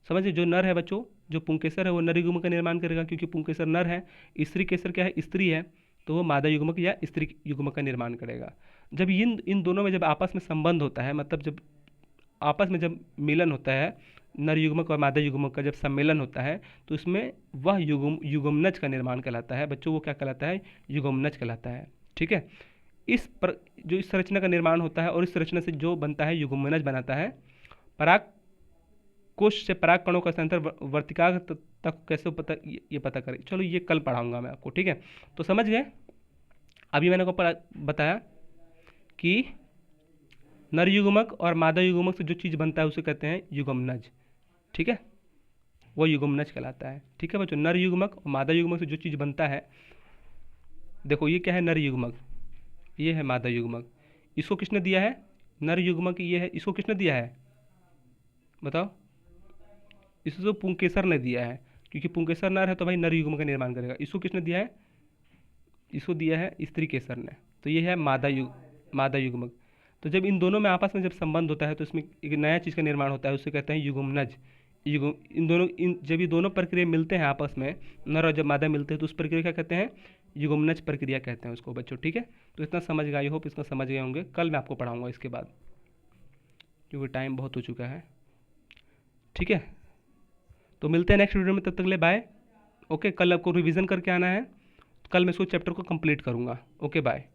समझिए, जो नर है बच्चों, जो पुंकेसर है वो नर युग्मक का निर्माण करेगा, क्योंकि पुंकेसर नर है। स्त्री केसर क्या है, स्त्री है, तो वो मादा युग्मक या स्त्री युग्मक का निर्माण करेगा। जब इन दोनों में जब आपस में संबंध होता है, मतलब जब आपस में जब मिलन होता है, नर युग्मक और मादा युग्मक का जब सम्मेलन होता है, तो इसमें वह युग्मनज का निर्माण कहलाता है बच्चों। वो क्या कहलाता है, युग्मनज कहलाता है। ठीक है, जो इस संरचना का निर्माण होता है और इस संरचना से जो बनता है युग्मनज बनाता है। पराग कोश से पराग कणों का स्थानांतर वर्तिकाग्र तक कैसे पता, ये पता करें। चलो ये कल पढ़ाऊंगा मैं आपको, ठीक है। तो समझ गए, अभी मैंने आपको बताया कि नर युग्मक और मादा युग्मक से जो चीज़ बनता है उसे कहते हैं युग्मनज। ठीक है, वो युग्मनज कहलाता है। ठीक है बच्चों, नर युग्मक और मादा युग्मक से जो चीज़ बनता है, देखो ये क्या है, नर युग्मक, ये है मादा युग्मक। इसको किसने दिया है, नर युग्मक ये है, इसको किसने दिया है बताओ, इसको तो पुंकेसर ने दिया है, क्योंकि पुंकेसर नर है तो भाई नर युग्मक का निर्माण करेगा। इसको किसने दिया है, इसको दिया है स्त्री केसर ने, तो ये है मादा युग्मक। तो जब इन दोनों में आपस में जब संबंध होता है तो इसमें एक नया चीज़ का निर्माण होता है, उसे कहते हैं युग्मनज। जब ये दोनों प्रक्रिया मिलते हैं आपस में, नर और जब मादा मिलते हैं तो उस प्रक्रिया क्या कहते हैं, युग्मनज प्रक्रिया कहते हैं उसको बच्चों। ठीक है, तो इतना समझ गए, आई होप इसको समझ गए होंगे। कल मैं आपको पढ़ाऊंगा इसके बाद, क्योंकि टाइम बहुत हो चुका है। ठीक है, तो मिलते हैं नेक्स्ट वीडियो में, तब तक ले बाय। ओके, कल आपको रिवीजन करके आना है, कल मैं इसको चैप्टर को कंप्लीट करूँगा। Okay bye.